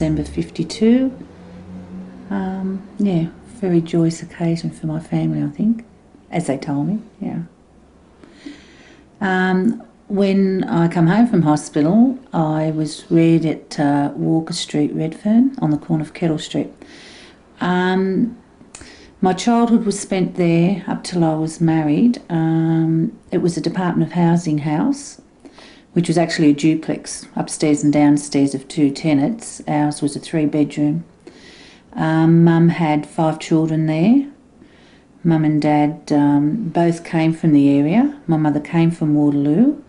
December 52. Yeah, very joyous occasion for my family, I think, as they told me, yeah. When I come home from hospital, I was reared at Walker Street Redfern on the corner of Kettle Street. My childhood was spent there up till I was married. It was a Department of Housing house, which was actually a duplex, upstairs and downstairs of 2 tenants. Ours was a 3-bedroom. Mum had 5 children there. Mum and Dad both came from the area. My mother came from Waterloo.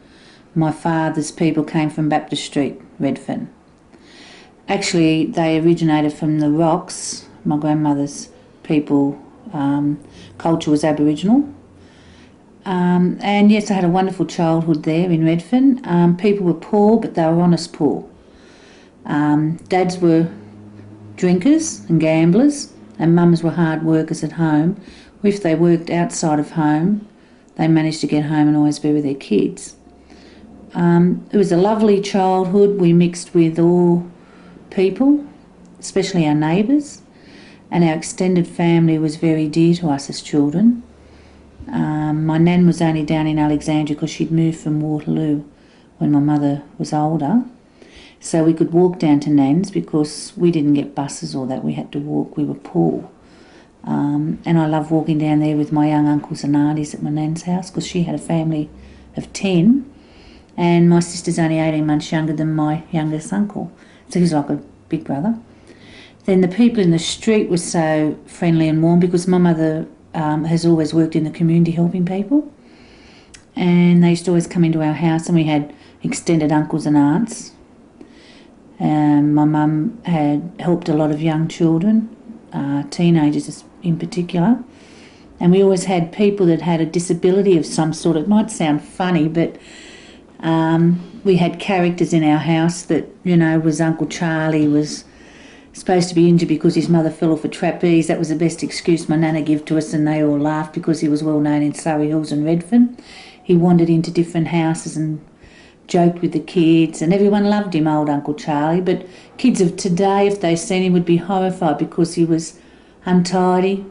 My father's people came from Baptist Street, Redfern. Actually, they originated from The Rocks. My grandmother's people, culture was Aboriginal. And yes, I had a wonderful childhood there in Redfern. People were poor, but they were honest poor. Dads were drinkers and gamblers, and mums were hard workers at home. If they worked outside of home, they managed to get home and always be with their kids. It was a lovely childhood. We mixed with all people, especially our neighbours, and our extended family was very dear to us as children. My nan was only down in Alexandria because she'd moved from Waterloo when my mother was older. So we could walk down to Nan's because we didn't get buses or that. We had to walk. We were poor. And I love walking down there with my young uncles and aunties at my nan's house because she had a family of 10 and my sister's only 18 months younger than my youngest uncle. So he was like a big brother. Then the people in the street were so friendly and warm because my mother has always worked in the community helping people, and they used to always come into our house, and we had extended uncles and aunts. My mum had helped a lot of young children, teenagers in particular, and we always had people that had a disability of some sort. It might sound funny, but we had characters in our house that, you know, was Uncle Charlie was supposed to be injured because his mother fell off a trapeze. That was the best excuse my nana gave to us, and they all laughed because he was well known in Surrey Hills and Redfern. He wandered into different houses and joked with the kids, and everyone loved him, old Uncle Charlie. But kids of today, if they seen him, would be horrified because he was untidy,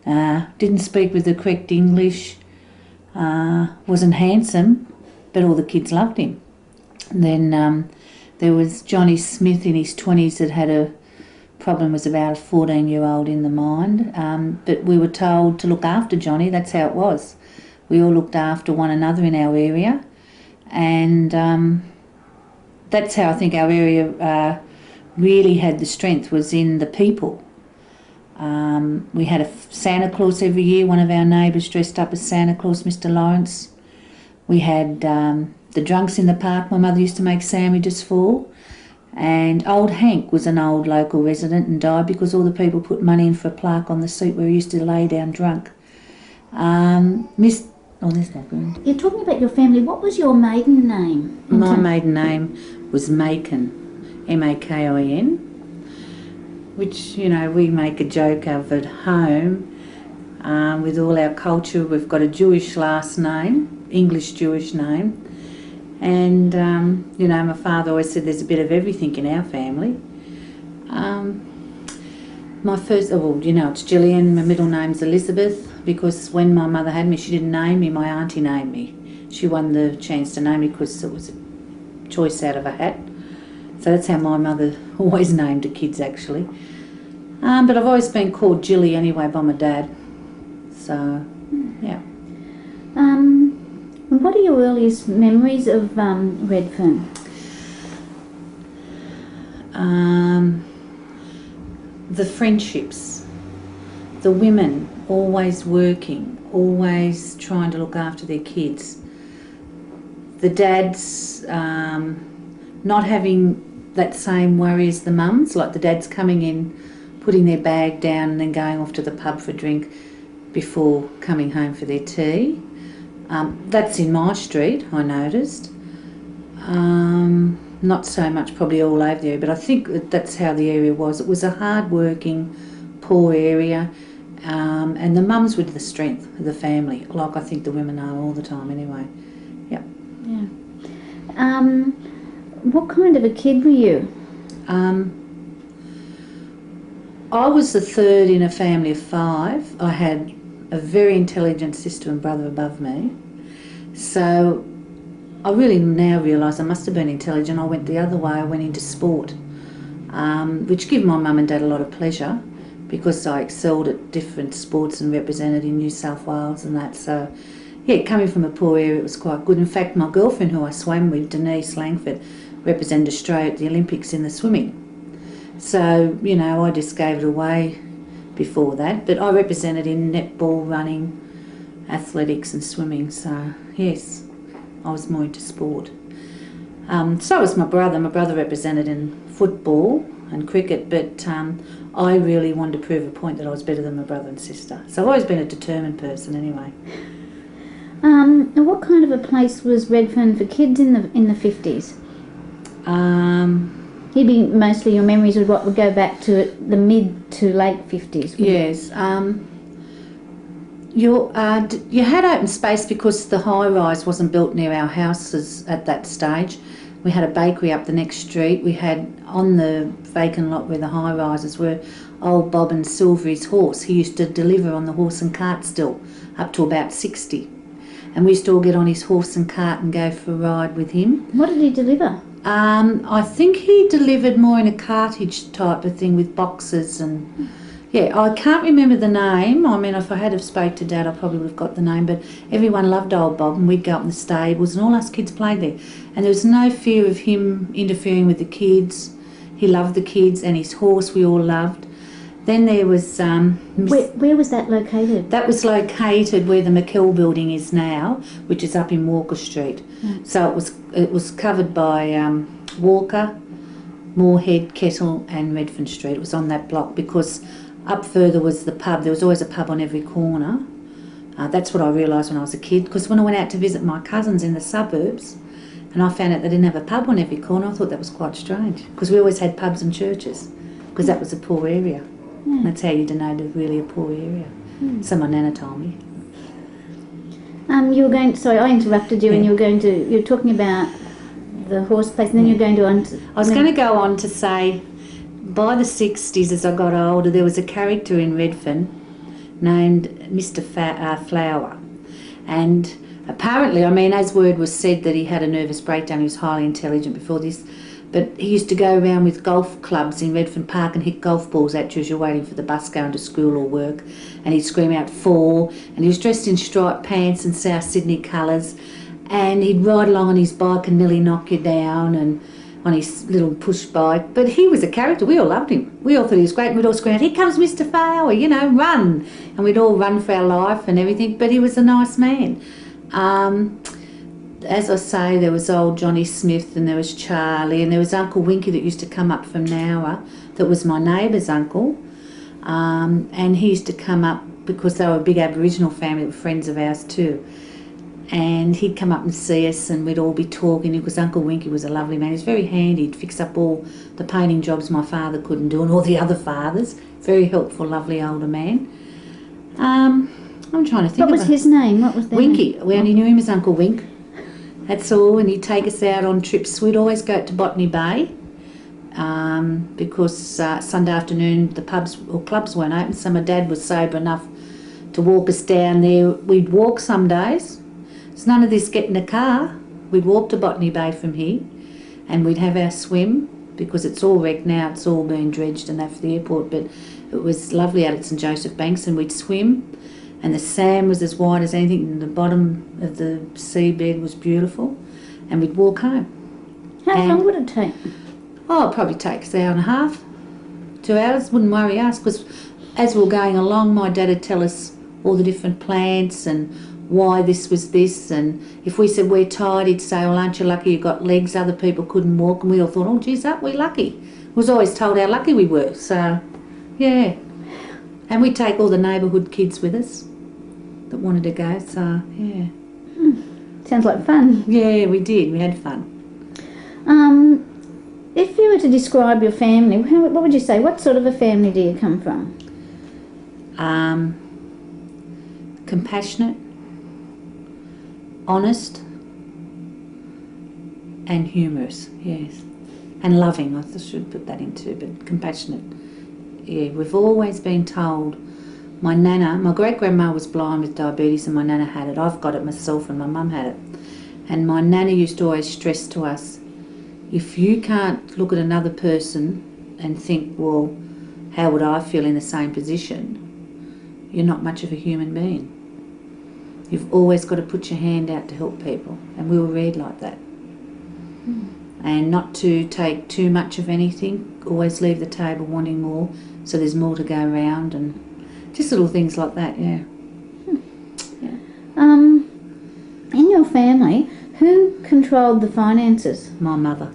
didn't speak with the correct English, wasn't handsome, but all the kids loved him. And then there was Johnny Smith in his 20s that had a problem, was about a 14-year-old in the mind, but we were told to look after Johnny. That's how it was. We all looked after one another in our area, and that's how I think our area really had the strength, was in the people. We had a Santa Claus every year. One of our neighbours dressed up as Santa Claus, Mr. Lawrence. We had the drunks in the park my mother used to make sandwiches for, and old Hank was an old local resident and died because all the people put money in for a plaque on the seat where he used to lay down drunk. There's no good. You're talking about your family. What was your maiden name? My maiden name was Makin, M-A-K-I-N, which, you know, we make a joke of at home. With all our culture, we've got a Jewish last name, English Jewish name. And, you know, my father always said there's a bit of everything in our family. My first, you know, it's Gillian. My middle name's Elizabeth because when my mother had me, she didn't name me, my auntie named me. She won the chance to name me because it was a choice out of a hat. So that's how my mother always named the kids, actually. But I've always been called Gilly anyway by my dad. So, yeah. What are your earliest memories of Redfern? The friendships, the women always working, always trying to look after their kids. The dads not having that same worry as the mums, like the dads coming in, putting their bag down and then going off to the pub for a drink before coming home for their tea. That's in my street, I noticed. Not so much probably all over the area, but I think that's how the area was. It was a hard-working, poor area, and the mums were the strength of the family, like I think the women are all the time anyway. Yep. Yeah. What kind of a kid were you? I was the third in a family of 5. I had a very intelligent sister and brother above me. So I really now realise I must have been intelligent. I went the other way. I went into sport, which gave my mum and dad a lot of pleasure because I excelled at different sports and represented in New South Wales and that. So, yeah, coming from a poor area, it was quite good. In fact, my girlfriend who I swam with, Denise Langford, represented Australia at the Olympics in the swimming. So, you know, I just gave it away before that. But I represented in netball, running, athletics and swimming. So, yes, I was more into sport. So was my brother. My brother represented in football and cricket, but I really wanted to prove a point that I was better than my brother and sister. So I've always been a determined person anyway. And what kind of a place was Redfern for kids in the 50s? Maybe mostly your memories of what would go back to the mid to late 50s. Yes. You had open space because the high-rise wasn't built near our houses at that stage. We had a bakery up the next street. We had on the vacant lot where the high-rises were old Bob and Silvery's horse. He used to deliver on the horse and cart still up to about 60. And we used to all get on his horse and cart and go for a ride with him. What did he deliver? I think he delivered more in a cartage type of thing with boxes and... Yeah, I can't remember the name. I mean, if I had have spoke to Dad, I probably would have got the name, but everyone loved old Bob and we'd go up in the stables and all us kids played there. And there was no fear of him interfering with the kids. He loved the kids and his horse we all loved. Then there was... Where was that located? That was located where the Makin building is now, which is up in Walker Street. Mm. So it was covered by Walker, Moorhead, Kettle and Redfern Street. It was on that block because... Up further was the pub. There was always a pub on every corner. That's what I realised when I was a kid, because when I went out to visit my cousins in the suburbs and I found out they didn't have a pub on every corner, I thought that was quite strange, because we always had pubs and churches, because that was a poor area. Mm. That's how you denoted really a poor area. Mm. So my nana told me. You were going... Sorry, I interrupted you, and you were talking about the horse place, and then you're going to... I was going to go on to say... By the 60s, as I got older, there was a character in Redfern named Mr. Flower. And apparently, I mean, as word was said that he had a nervous breakdown, he was highly intelligent before this, but he used to go around with golf clubs in Redfern Park and hit golf balls at you as you're waiting for the bus going to school or work. And he'd scream out, "Fall!" And he was dressed in striped pants and South Sydney colours. And he'd ride along on his bike and nearly knock you down, and on his little push bike. But he was a character. We all loved him. We all thought he was great. And we'd all scream out, "Here comes Mr. Flower, you know, run." And we'd all run for our life and everything. But he was a nice man. As I say, there was old Johnny Smith and there was Charlie and there was Uncle Winky that used to come up from Nowra, that was my neighbour's uncle. And he used to come up because they were a big Aboriginal family, that were friends of ours too. And he'd come up and see us and we'd all be talking, because Uncle Winky was a lovely man. He was very handy. He'd fix up all the painting jobs my father couldn't do and all the other fathers. Very helpful, lovely older man. I'm trying to think. What was his name? What was their Winky. name? We only knew him as Uncle Wink. That's all. And he'd take us out on trips. We'd always go to Botany Bay because Sunday afternoon the pubs or clubs weren't open, so my dad was sober enough to walk us down there. We'd walk some days. It's none of this get in a car. We'd walk to Botany Bay from here and we'd have our swim, because it's all wrecked now, it's all been dredged and that for the airport, but it was lovely out at St Joseph Banks, and we'd swim and the sand was as white as anything and the bottom of the seabed was beautiful, and we'd walk home. How long would it take? Oh, it'd probably take us an hour and a half, 2 hours. Wouldn't worry us, because as we were going along my dad would tell us all the different plants and why this was this, and if we said we're tired, he'd say, "Well, aren't you lucky you got legs? Other people couldn't walk." And we all thought, "Oh, geez, aren't we lucky?" We was always told how lucky we were. So, yeah. And we'd take all the neighbourhood kids with us that wanted to go. So, yeah. Sounds like fun. Yeah, we did. We had fun. If you were to describe your family, what would you say? What sort of a family do you come from? Compassionate, honest and humorous, yes. And loving, I should put that in too, but compassionate we've always been told. My nana, my great-grandma was blind with diabetes and my nana had it. I've got it myself and my mum had it. And my nana used to always stress to us, if you can't look at another person and think, well, how would I feel in the same position, you're not much of a human being. You've always got to put your hand out to help people. And we were reared like that. And not to take too much of anything, always leave the table wanting more, so there's more to go around, and just little things like that, yeah. In your family, who controlled the finances? My mother.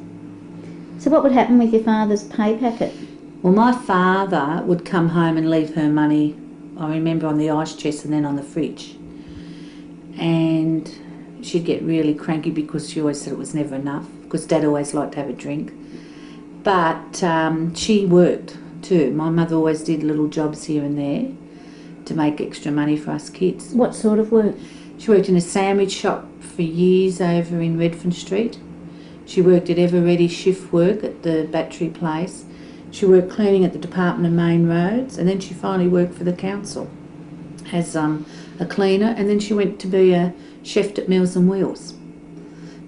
So what would happen with your father's pay packet? Well, my father would come home and leave her money, I remember, on the ice chest and then on the fridge. And she'd get really cranky because she always said it was never enough, because Dad always liked to have a drink. But she worked too. My mother always did little jobs here and there to make extra money for us kids. What sort of work? She worked in a sandwich shop for years over in Redfern Street. She worked at Ever Ready shift work at the battery place. She worked cleaning at the Department of Main Roads, and then she finally worked for the council as a cleaner, and then she went to be a chef at Meals and Wheels.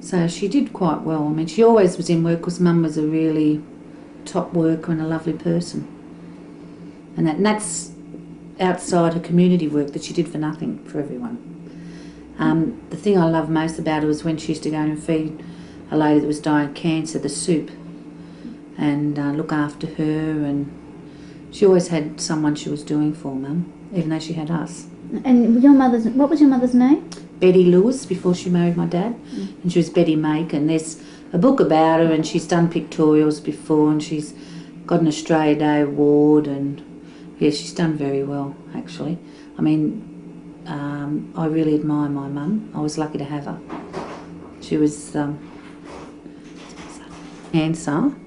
So she did quite well. I mean, she always was in work because Mum was a really top worker and a lovely person. And that's outside her community work that she did for nothing for everyone. The thing I love most about her was when she used to go and feed a lady that was dying of cancer the soup and look after her, and she always had someone she was doing for, Mum, even though she had us. And what was your mother's name? Betty Lewis, before she married my dad, and she was Betty Makin. There's a book about her, and she's done pictorials before, and she's got an Australia Day award, and yeah, she's done very well, actually. I mean, I really admire my mum. I was lucky to have her. She was handsome.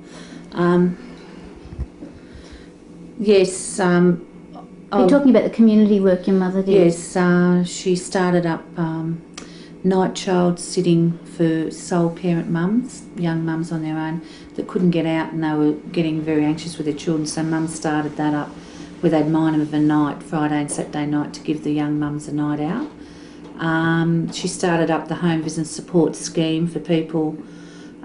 Yes. You're talking about the community work your mother did? Yes, she started up night child sitting for sole parent mums, young mums on their own that couldn't get out and they were getting very anxious with their children. So Mum started that up where they'd mine them of a night, Friday and Saturday night, to give the young mums a night out. She started up the home visit support scheme for people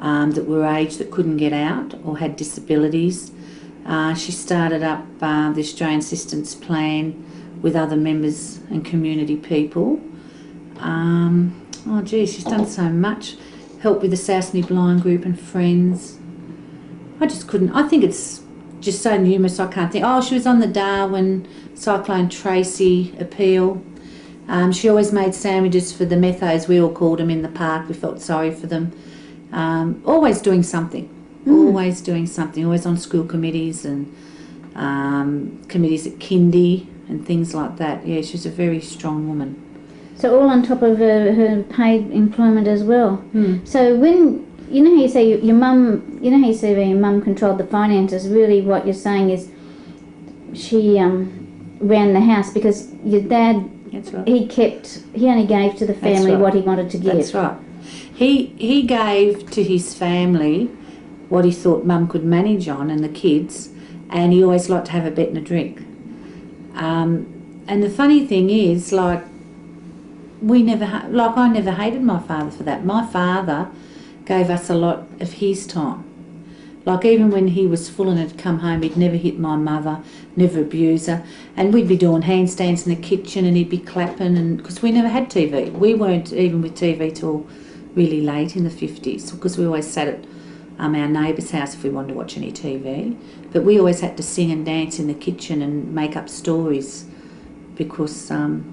that were aged that couldn't get out or had disabilities. She started up the Australian Assistance Plan with other members and community people. She's done so much. Helped with the South Sydney Blind Group and Friends. I just couldn't. I think it's just so numerous I can't think. Oh, she was on the Darwin Cyclone Tracy appeal. She always made sandwiches for the methos, we all called them, in the park. We felt sorry for them. Always doing something. Always doing something. Always on school committees and committees at kindy and things like that. Yeah, she's a very strong woman. So all on top of her paid employment as well. So when, you know how you say your mum, you know how you say your mum controlled the finances, really what you're saying is she ran the house because your dad, that's right, he only gave to the family what he wanted to give. That's right. He gave to his family what he thought Mum could manage on and the kids, and he always liked to have a bet and a drink. And the funny thing is, I never hated my father for that. My father gave us a lot of his time. Like even when he was full and had come home, he'd never hit my mother, never abuse her, and we'd be doing handstands in the kitchen and he'd be clapping, and because we never had TV. We weren't even with TV till really late in the 50s, because we always sat at our neighbour's house if we wanted to watch any TV. But we always had to sing and dance in the kitchen and make up stories because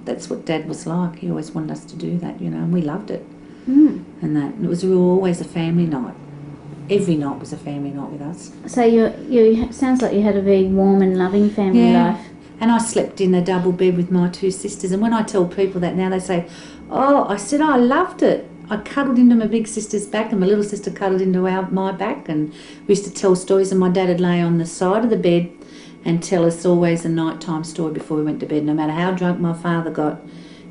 that's what Dad was like. He always wanted us to do that, and we loved it. And it was always a family night. Every night was a family night with us. So you sounds like you had a very warm and loving family life. And I slept in a double bed with my two sisters. And when I tell people that now, they say, "Oh," I said, "I loved it. I cuddled into my big sister's back and my little sister cuddled into my back, and we used to tell stories, and my dad would lay on the side of the bed and tell us always a nighttime story before we went to bed. No matter how drunk my father got,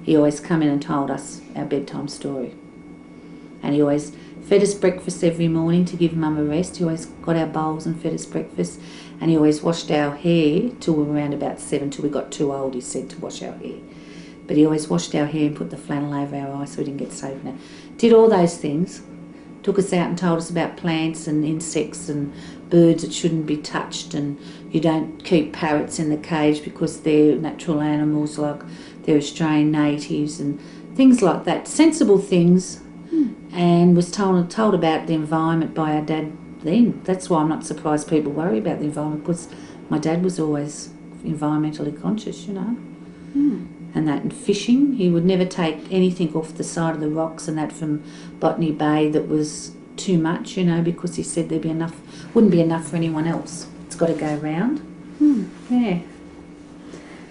he always come in and told us our bedtime story. And he always fed us breakfast every morning to give Mum a rest. He always got our bowls and fed us breakfast. and he always washed our hair till we were around about 7, till we got too old, he said, to wash our hair. But he always washed our hair and put the flannel over our eyes so we didn't get soap in it. Did all those things. Took us out and told us about plants and insects and birds that shouldn't be touched, and you don't keep parrots in the cage because they're natural animals, like they're Australian natives and things like that. Sensible things. And was told about the environment by our dad then. That's why I'm not surprised people worry about the environment, because my dad was always environmentally conscious, you know. And that, and fishing, he would never take anything off the side of the rocks and that from Botany Bay that was too much, you know, because he said wouldn't be enough for anyone else. It's got to go round. Yeah.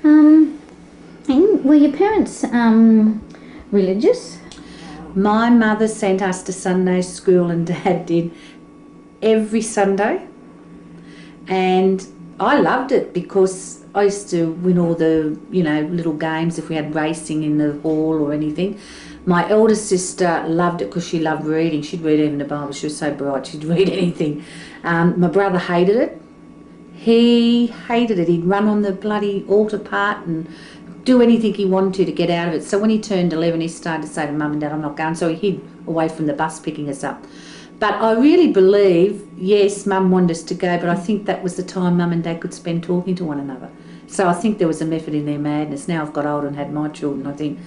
And were your parents religious? My mother sent us to Sunday school and Dad did every Sunday, and I loved it because I used to win all the, you know, little games if we had racing in the hall or anything. My elder sister loved it because she loved reading. She'd read even the Bible. She was so bright, she'd read anything. My brother hated it. He hated it. He'd run on the bloody altar part and do anything he wanted to get out of it. So when he turned 11, he started to say to Mum and Dad, I'm not going. So he hid away from the bus picking us up. But I really believe, yes, Mum wanted us to go, but I think that was the time Mum and Dad could spend talking to one another. So I think there was a method in their madness. Now I've got older and had my children, I think,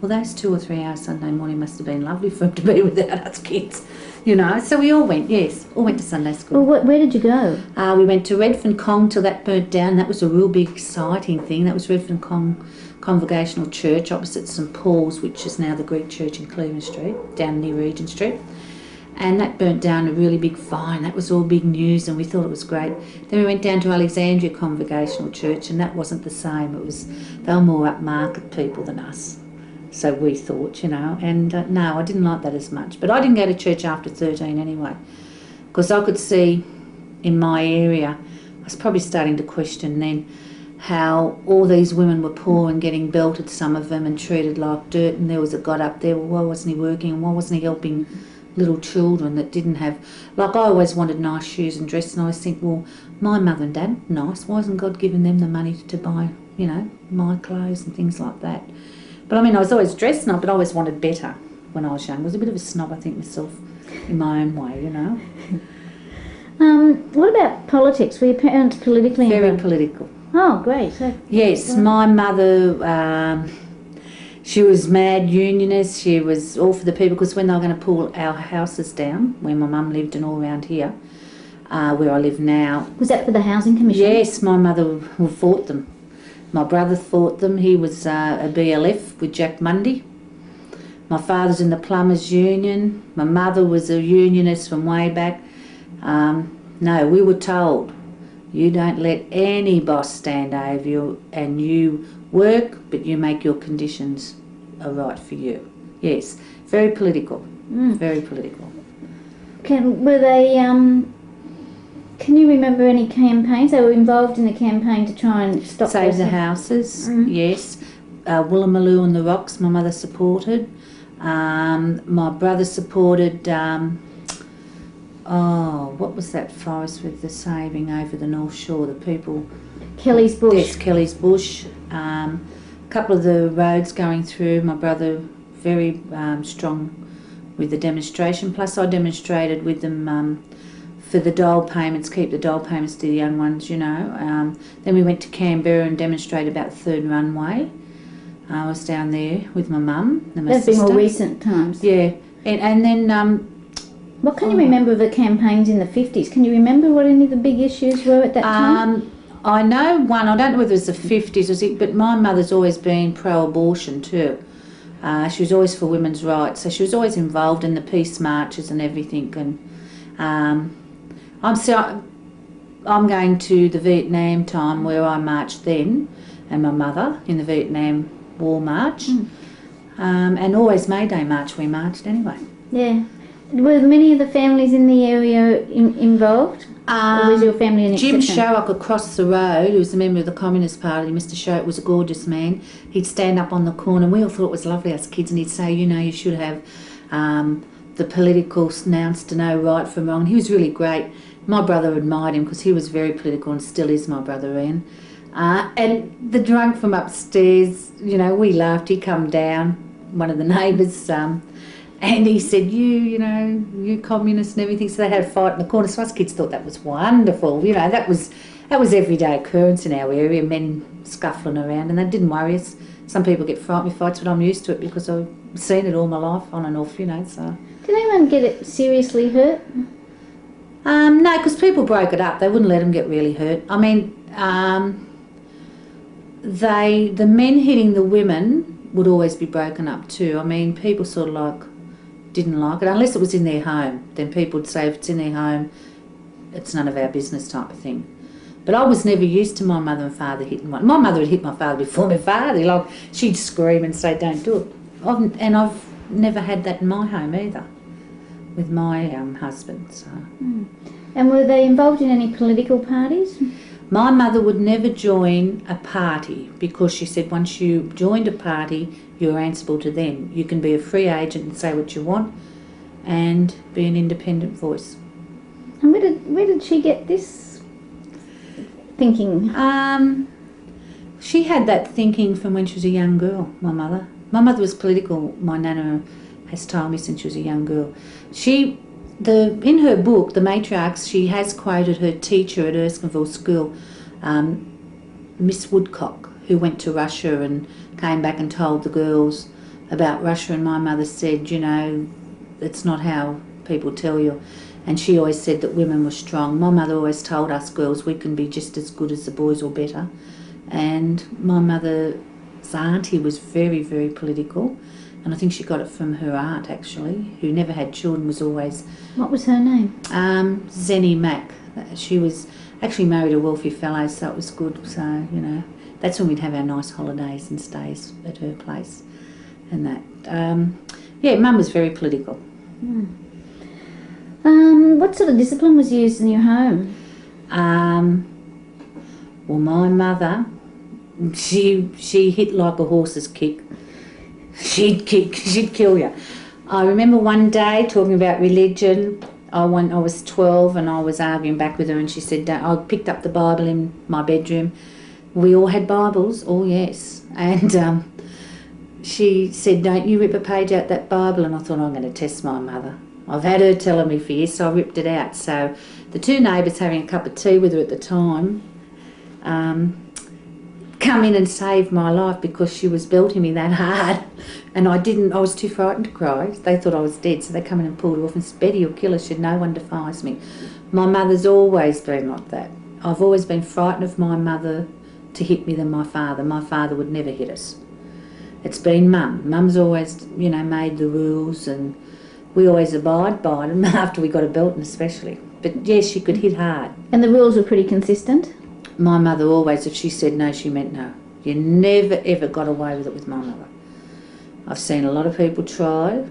well, those 2 or 3 hours Sunday morning must have been lovely for them to be without us kids, you know. So we all went, yes, all went to Sunday school. Well, where did you go? We went to Redfern Cong till that burnt down. That was a real big exciting thing. That was Redfern Cong Congregational Church opposite St Paul's, which is now the Greek Church in Cleveland Street, down near Regent Street. And that burnt down a really big fire. That was all big news and we thought it was great. Then we went down to Alexandria Congregational Church and that wasn't the same. They were more upmarket people than us. So we thought, you know, and no, I didn't like that as much. But I didn't go to church after 13 anyway, because I could see in my area, I was probably starting to question then, how all these women were poor and getting belted, some of them, and treated like dirt, and there was a God up there. Well, why wasn't he working and why wasn't he helping little children that didn't have, like I always wanted nice shoes and dress, and I always think, well, my mother and dad, nice, why hasn't God given them the money to buy, you know, my clothes and things like that? But I mean, I was always dressed up, but I always wanted better when I was young. I was a bit of a snob, I think, myself, in my own way, you know. What about politics? Were your parents politically Very involved? political. Oh, great. So, yes, my mother, she was mad unionist. She was all for the people, because when they were going to pull our houses down, where my mum lived and all around here, where I live now. was that for the Housing Commission? Yes, my mother fought them. My brother fought them. He was a BLF with Jack Mundy. My father's in the Plumbers Union. My mother was a unionist from way back. No, we were told, you don't let any boss stand over you, and you work, but you make your conditions are right for you. Yes, very political, very political. Were they, can you remember any campaigns? They were involved in the campaign to try and stop Save the Houses, yes. Woolloomooloo and The Rocks, my mother supported. My brother supported, what was that forest with the saving over the North Shore, the people? Kelly's Bush. Yes, Kelly's Bush. A couple of the roads going through, my brother very strong with the demonstration. Plus I demonstrated with them for the dole payments, keep the dole payments to the young ones, you know. Then we went to Canberra and demonstrated about the third runway. I was down there with my mum and my That's sister. been more recent times. Yeah, and then... what can you remember of the campaigns in the 50s? Can you remember what any of the big issues were at that time? I know one, I don't know whether it was the 50s, but my mother's always been pro-abortion too. She was always for women's rights, so she was always involved in the peace marches and everything. And I'm going to the Vietnam time where I marched then, and my mother in the Vietnam War March, and always May Day March we marched anyway. Yeah. Were many of the families in the area involved? Or was your family an Jim exception? Sherrock across the road, who was a member of the Communist Party, Mr. Sherrock was a gorgeous man. He'd stand up on the corner, and we all thought it was lovely as kids, and he'd say, you know, you should have the political nouns to know right from wrong. He was really great. My brother admired him because he was very political and still is, my brother Ian. And the drunk from upstairs, you know, we laughed. He come down, one of the neighbours, and he said, you communists and everything. So they had a fight in the corner. So us kids thought that was wonderful. You know, that was everyday occurrence in our area, men scuffling around, and that didn't worry us. Some people get frightened with fights, but I'm used to it because I've seen it all my life, on and off, you know, so. Did anyone get it seriously hurt? No, because people broke it up. They wouldn't let them get really hurt. I mean, the men hitting the women would always be broken up too. I mean, people sort of like didn't like it, unless it was in their home. Then people would say if it's in their home, it's none of our business type of thing. But I was never used to my mother and father hitting one. My mother would hit my father before my father. Like, she'd scream and say, don't do it. And I've never had that in my home either, with my husband. So. And were they involved in any political parties? My mother would never join a party because she said once you joined a party, you're answerable to them. You can be a free agent and say what you want and be an independent voice. And where did she get this thinking? She had that thinking from when she was a young girl, my mother. My mother was political, my nana has told me, since she was a young girl. In her book, The Matriarchs, she has quoted her teacher at Erskineville School, Miss Woodcock, who went to Russia and came back and told the girls about Russia, and my mother said, you know, it's not how people tell you. And she always said that women were strong. My mother always told us girls we can be just as good as the boys or better. And my mother's auntie was very, very political. And I think she got it from her aunt, actually, who never had children, was always... What was her name? Zenny Mack. She was actually married a wealthy fellow, so it was good. So, you know, that's when we'd have our nice holidays and stays at her place and that. Yeah, Mum was very political. What sort of discipline was used in your home? Well, my mother, she hit like a horse's kick. She'd kill you. I remember one day talking about religion. I was 12 and I was arguing back with her, and she said, I picked up the Bible in my bedroom. We all had Bibles, oh yes. And she said, don't you rip a page out that Bible. And I thought, I'm going to test my mother. I've had her telling me for years, so I ripped it out. So the two neighbours having a cup of tea with her at the time come in and saved my life because she was belting me that hard, and I was too frightened to cry. They thought I was dead, so they come in and pulled her off and said, Betty, you'll kill us. She said, no one defies me. My mother's always been like that. I've always been frightened of my mother to hit me than my father. My father would never hit us. It's been Mum. Mum's always, you know, made the rules, and we always abide by them after we got a belting especially. But yes, she could hit hard. And the rules were pretty consistent? My mother always, if she said no, she meant no. You never ever got away with it with my mother. I've seen a lot of people try,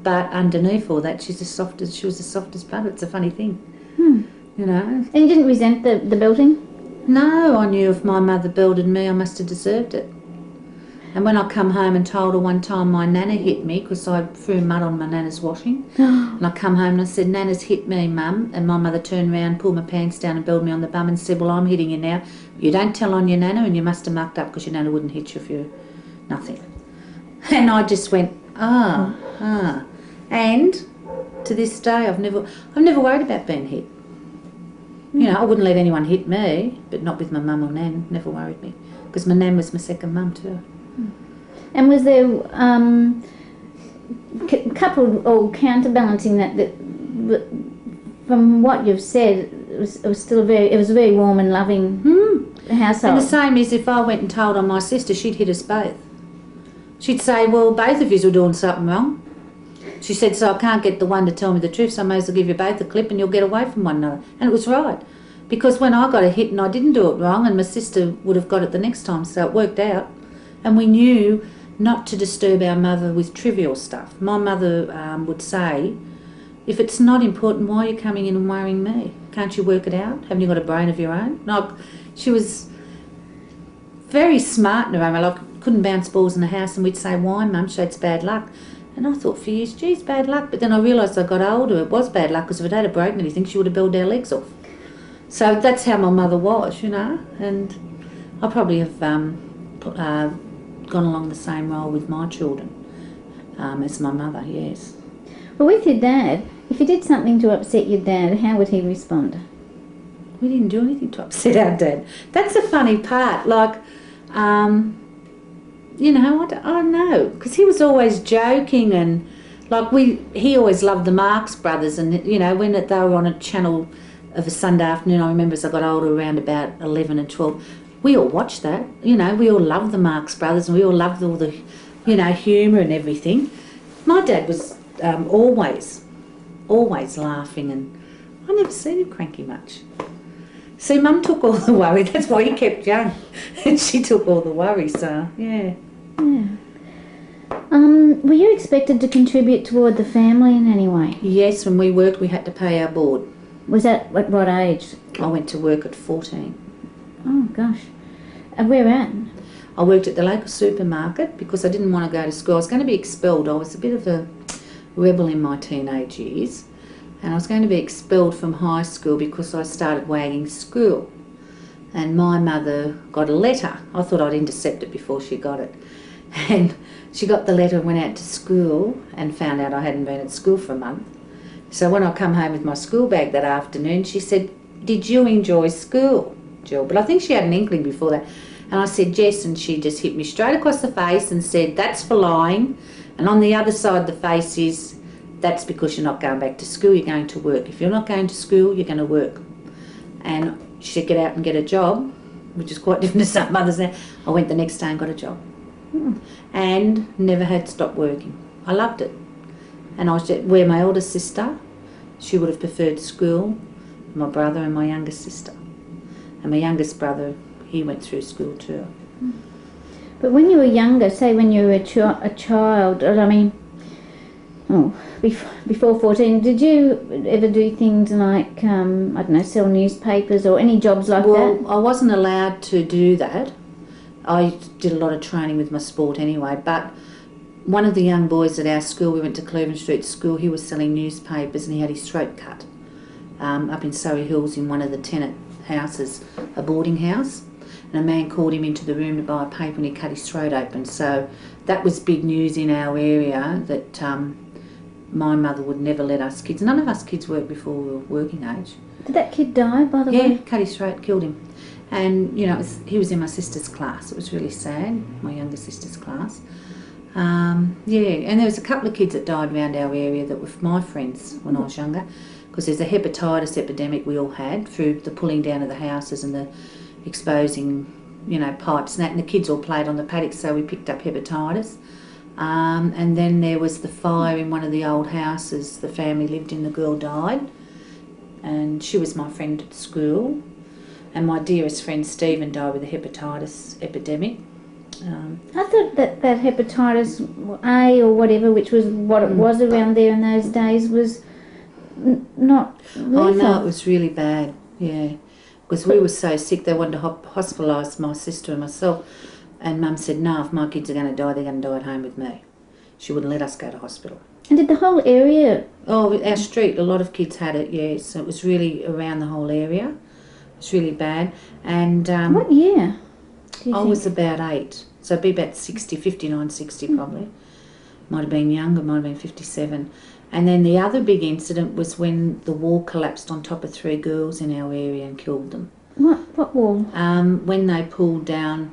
but underneath all that, she was the softest butter. It's a funny thing, you know. And you didn't resent the belting? No, I knew if my mother belted me, I must have deserved it. And when I come home and told her one time my nana hit me because I threw mud on my nana's washing, and I come home and I said, Nana's hit me, Mum, and my mother turned around, pulled my pants down and belted me on the bum and said, well, I'm hitting you now. You don't tell on your nana, and you must have mucked up because your nana wouldn't hit you if you nothing. And I just went, And to this day, I've never worried about being hit. You know, I wouldn't let anyone hit me, but not with my mum or nan. Never worried me because my nan was my second mum too. And was there coupled or counterbalancing that from what you've said, it was a very warm and loving household. And the same is if I went and told on my sister, she'd hit us both. She'd say, well, both of you are doing something wrong. She said, so I can't get the one to tell me the truth, so I may as well give you both a clip and you'll get away from one another. And it was right. Because when I got a hit and I didn't do it wrong, and my sister would have got it the next time, so it worked out. And we knew not to disturb our mother with trivial stuff. My mother would say, if it's not important, why are you coming in and worrying me? Can't you work it out? Haven't you got a brain of your own? No, she was very smart in her own way. Like, couldn't bounce balls in the house, and we'd say, why, Mum? She said, it's bad luck. And I thought for years, geez, bad luck. But then I realised I got older, it was bad luck, because if it had broken anything, she would have built our legs off. So that's how my mother was, and I probably have gone along the same role with my children as my mother, yes. Well, with your dad, if you did something to upset your dad, how would he respond? We didn't do anything to upset our dad. That's the funny part. Like, I don't know, because he was always joking, and like he always loved the Marx Brothers, and when they were on a channel of a Sunday afternoon, I remember as I got older, around about 11 and 12, we all watched that. We all loved the Marx Brothers, and we all loved all the, humour and everything. My dad was always laughing, and I never seen him cranky much. See, Mum took all the worry. That's why he kept young. And she took all the worry, so, yeah. Yeah. Were you expected to contribute toward the family in any way? Yes, when we worked, we had to pay our board. Was that at what age? I went to work at 14. Oh, gosh. Where at? I worked at the local supermarket because I didn't want to go to school. I was going to be expelled. I was a bit of a rebel in my teenage years, and I was going to be expelled from high school because I started wagging school. And my mother got a letter. I thought I'd intercept it before she got it. And she got the letter and went out to school and found out I hadn't been at school for a month. So when I come home with my school bag that afternoon, she said, "Did you enjoy school, Jill?" But I think she had an inkling before that. And I said, "Yes," and she just hit me straight across the face and said, "That's for lying. And on the other side of the face is, that's because you're not going back to school, you're going to work. If you're not going to school, you're going to work." And she said, "Get out and get a job," which is quite different to some mothers now. I went the next day and got a job. And never had stopped working. I loved it. And I was where my older sister, she would have preferred school, my brother and my youngest sister. And my youngest brother, he went through school too. But when you were younger, say when you were a child, before 14, did you ever do things like, sell newspapers or any jobs like that? Well, I wasn't allowed to do that. I did a lot of training with my sport anyway, but one of the young boys at our school, we went to Cleveland Street School, he was selling newspapers and he had his throat cut up in Surrey Hills in one of the tenant houses, a boarding house, and a man called him into the room to buy a paper and he cut his throat open. So that was big news in our area that my mother would never let us kids, none of us kids worked before we were working age. Did that kid die, by the way? Yeah, cut his throat, killed him. And, he was in my sister's class. It was really sad, my younger sister's class. And there was a couple of kids that died around our area that were my friends when I was younger, because there's a hepatitis epidemic we all had through the pulling down of the houses and the exposing, pipes and that, and the kids all played on the paddocks, so we picked up hepatitis. And then there was the fire in one of the old houses the family lived in. The girl died, and she was my friend at school. And my dearest friend Stephen died with a hepatitis epidemic. I thought that hepatitis A or whatever, which was what it was around there in those days, was not lethal. Oh no, it was really bad, yeah. Because we were so sick, they wanted to hospitalise my sister and myself. And Mum said, "No, if my kids are going to die, they're going to die at home with me." She wouldn't let us go to hospital. And did the whole area... Oh, our street, a lot of kids had it, yes. So it was really around the whole area. It's really bad. And what year? I was about 8, so it'd be about 59, 60 probably. Might have been younger, might have been 57. And then the other big incident was when the wall collapsed on top of 3 girls in our area and killed them. What wall? When they pulled down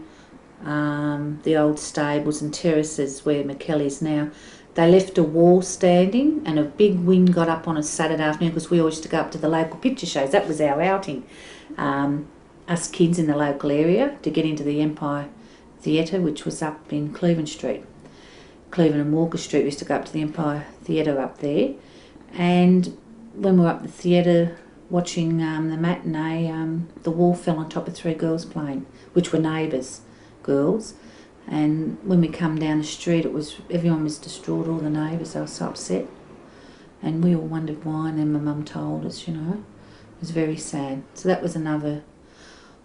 the old stables and terraces where McKell is now, they left a wall standing, and a big wind got up on a Saturday afternoon, because we always used to go up to the local picture shows. That was our outing. Us kids in the local area to get into the Empire Theatre, which was up in Cleveland Street. Cleveland and Walker Street, we used to go up to the Empire Theatre up there. And when we were up the theatre watching the matinee, the wall fell on top of 3 girls playing, which were neighbours' girls. And when we come down the street, everyone was distraught, all the neighbours, they were so upset. And we all wondered why, and then my mum told us, It was very sad. So that was another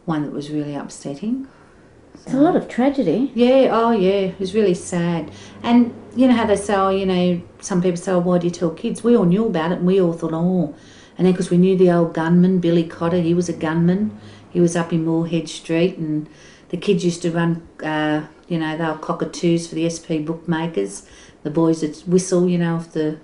one that was really upsetting. It's a lot of tragedy. Yeah, oh yeah, it was really sad. And you know how they say, oh, you know, some people say, oh, why do you tell kids? We all knew about it and we all thought, oh. And then because we knew the old gunman, Billy Cotter, he was a gunman. He was up in Moorhead Street, and the kids used to run, you know, they were cockatoos for the SP bookmakers. The boys would whistle, you know, if the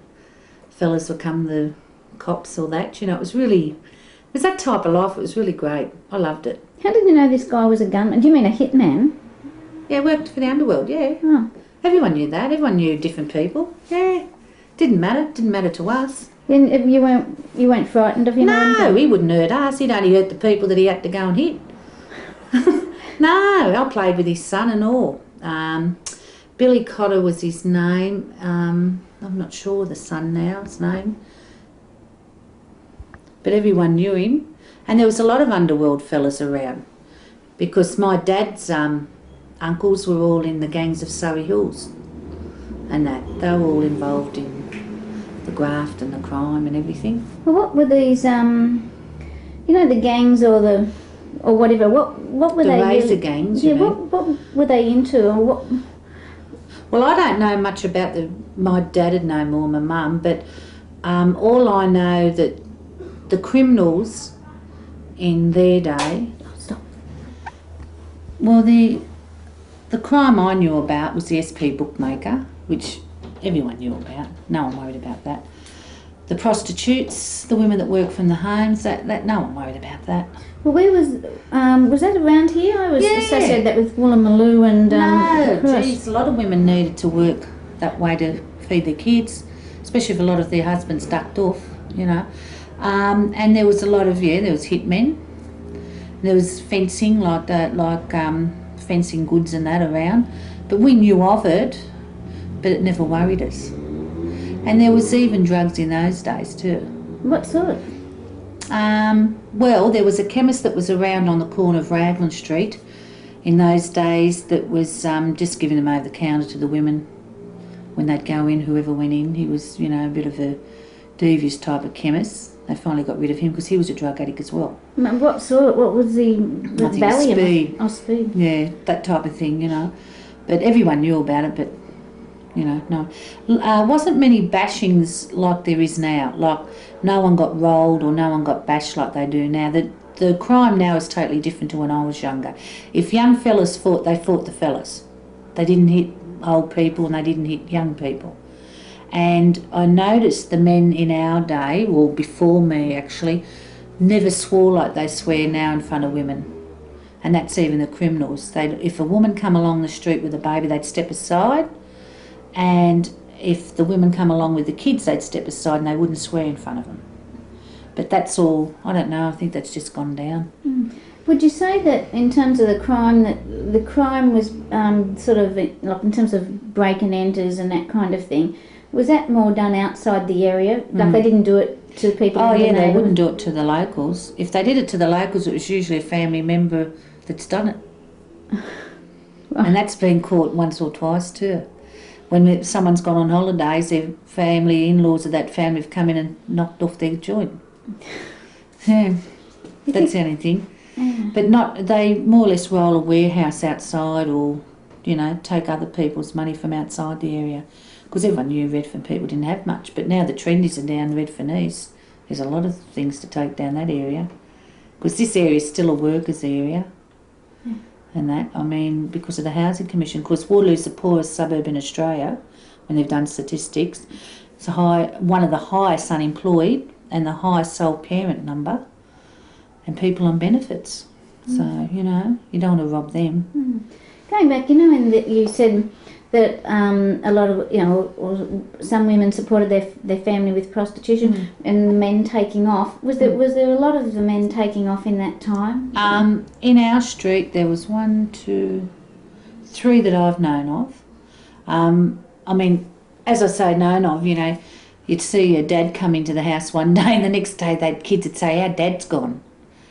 fellas would come, the cops or that. You know, it was that type of life. It was really great. I loved it. How did you know this guy was a gunman? Do you mean a hitman? Yeah, worked for the underworld, yeah. Oh. Everyone knew that. Everyone knew different people. Yeah. Didn't matter to us. And you weren't frightened of him? No, he wouldn't hurt us. He'd only hurt the people that he had to go and hit. No, I played with his son and all. Billy Cotter was his name. I'm not sure the son now, his name. But everyone knew him. And there was a lot of underworld fellas around because my dad's uncles were all in the gangs of Surrey Hills and that. They were all involved in the graft and the crime and everything. Well, what were these, you know, the gangs or whatever, what were they? The razor gangs, yeah, you know. what were they into or what? Well, I don't know much about my dad would know more, my mum, but all I know that the criminals in their day... Oh, stop. Well, the crime I knew about was the SP bookmaker, which everyone knew about. No one worried about that. The prostitutes, the women that work from the homes, that no one worried about that. Well, where was that around here? I was associated that with Woolloomooloo and... No, geez, a lot of women needed to work that way to feed their kids, especially if a lot of their husbands ducked off, you know. And there was a lot of, there was hitmen. There was fencing, like fencing goods and that around. But we knew of it, but it never worried us. And there was even drugs in those days too. What sort? Well, there was a chemist that was around on the corner of Raglan Street in those days that was just giving them over the counter to the women when they'd go in, whoever went in. He was, a bit of a devious type of chemist. They finally got rid of him because he was a drug addict as well. What sort? What was the Valium? Speed. Oh, speed. Yeah, that type of thing, But everyone knew about it, but, no. Wasn't many bashings like there is now. Like, no one got rolled or no one got bashed like they do now. The crime now is totally different to when I was younger. If young fellas fought, they fought the fellas. They didn't hit old people and they didn't hit young people. And I noticed the men in our day, or before me actually, never swore like they swear now in front of women. And that's even the criminals. If a woman come along the street with a baby, they'd step aside. And if the women come along with the kids, they'd step aside and they wouldn't swear in front of them. But that's all, I don't know, I think that's just gone down. Mm. Would you say that in terms of the crime, that the crime was sort of, like in terms of break and enters and that kind of thing, was that more done outside the area? Like they didn't do it to people? Oh yeah, they wouldn't do it to the locals. If they did it to the locals, it was usually a family member that's done it. Right. And that's been caught once or twice too. When someone's gone on holidays, their family, in-laws of that family have come in and knocked off their joint. Yeah, that's the only thing. Yeah. But they more or less roll a warehouse outside or, take other people's money from outside the area. Because everyone knew Redfern people didn't have much, but now the trendies are down Redfern East. There's a lot of things to take down that area. Because this area is still a workers' area. Yeah. And that, because of the Housing Commission. Because Waterloo's the poorest suburb in Australia, when they've done statistics. It's one of the highest unemployed and the highest sole parent number, and people on benefits. So, you don't want to rob them. Mm. Going back, when you said that a lot of, or some women supported their family with prostitution and the men taking off. Was there a lot of the men taking off in that time? In our street there was 1, 2, 3 that I've known of. As I say, known of, you'd see your dad come into the house one day and the next day kids would say, our dad's gone.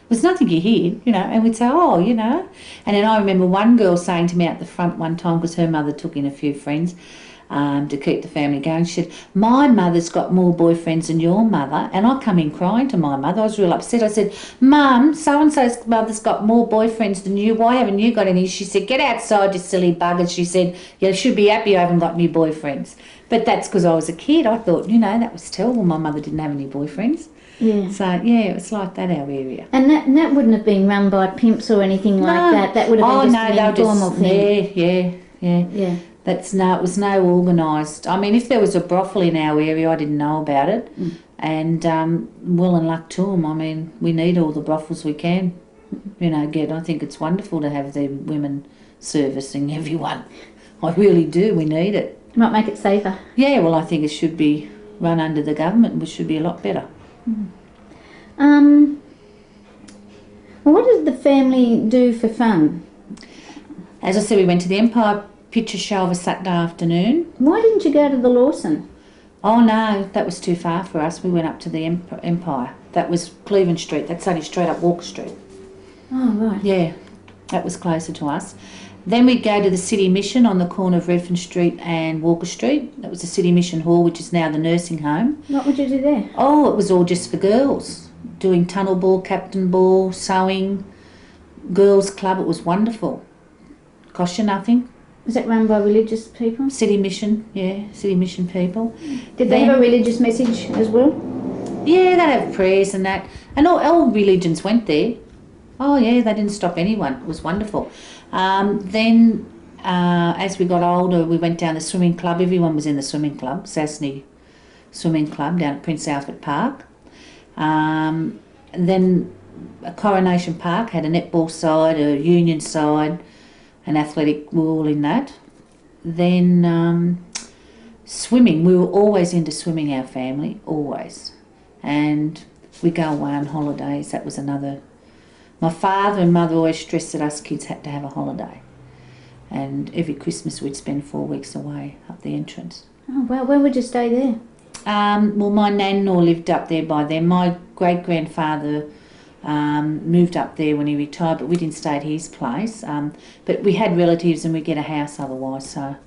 It was nothing you heard, and we'd say, And then I remember one girl saying to me out the front one time, because her mother took in a few friends, to keep the family going. She said, my mother's got more boyfriends than your mother. And I come in crying to my mother. I was real upset. I said, Mum, so-and-so's mother's got more boyfriends than you. Why haven't you got any? She said, get outside, you silly buggers. She said, you should be happy I haven't got any boyfriends. But that's because I was a kid. I thought, that was terrible. My mother didn't have any boyfriends. Yeah. So, it was like that, our area. And that wouldn't have been run by pimps or anything like that. That would have been just an informal thing. Yeah. It was no organised. I mean, if there was a brothel in our area, I didn't know about it. And well and luck to them. I mean, we need all the brothels we can, get. I think it's wonderful to have the women servicing everyone. I really do. We need it. Might make it safer. Yeah, well, I think it should be run under the government, which should be a lot better. Well, what did the family do for fun? As I said, we went to the Empire Picture Show of a Saturday afternoon. Why didn't you go to the Lawson? Oh no, that was too far for us. We went up to the Empire. That was Cleveland Street. That's only straight up Walker Street. Oh, right. Yeah, that was closer to us. Then we'd go to the City Mission on the corner of Redfern Street and Walker Street. That was the City Mission Hall, which is now the nursing home. What would you do there? Oh, it was all just for girls. Doing tunnel ball, captain ball, sewing, girls' club. It was wonderful. Cost you nothing. Was that run by religious people? City Mission, City Mission people. Did they have a religious message as well? Yeah, they'd have prayers and that. And all religions went there. Oh, yeah, they didn't stop anyone. It was wonderful. Then, as we got older, we went down the swimming club. Everyone was in the swimming club, Sasney Swimming Club down at Prince Alfred Park. Then Coronation Park had a netball side, a union side, an athletic wall in that. Then swimming, we were always into swimming, our family, always. And we go away on holidays. That was another. My father and mother always stressed that us kids had to have a holiday. And every Christmas we'd spend 4 weeks away up the entrance. Oh, well, where would you stay there? Well, my nan-in-law lived up there by then. My great-grandfather moved up there when he retired, but we didn't stay at his place. But we had relatives and we'd get a house otherwise, so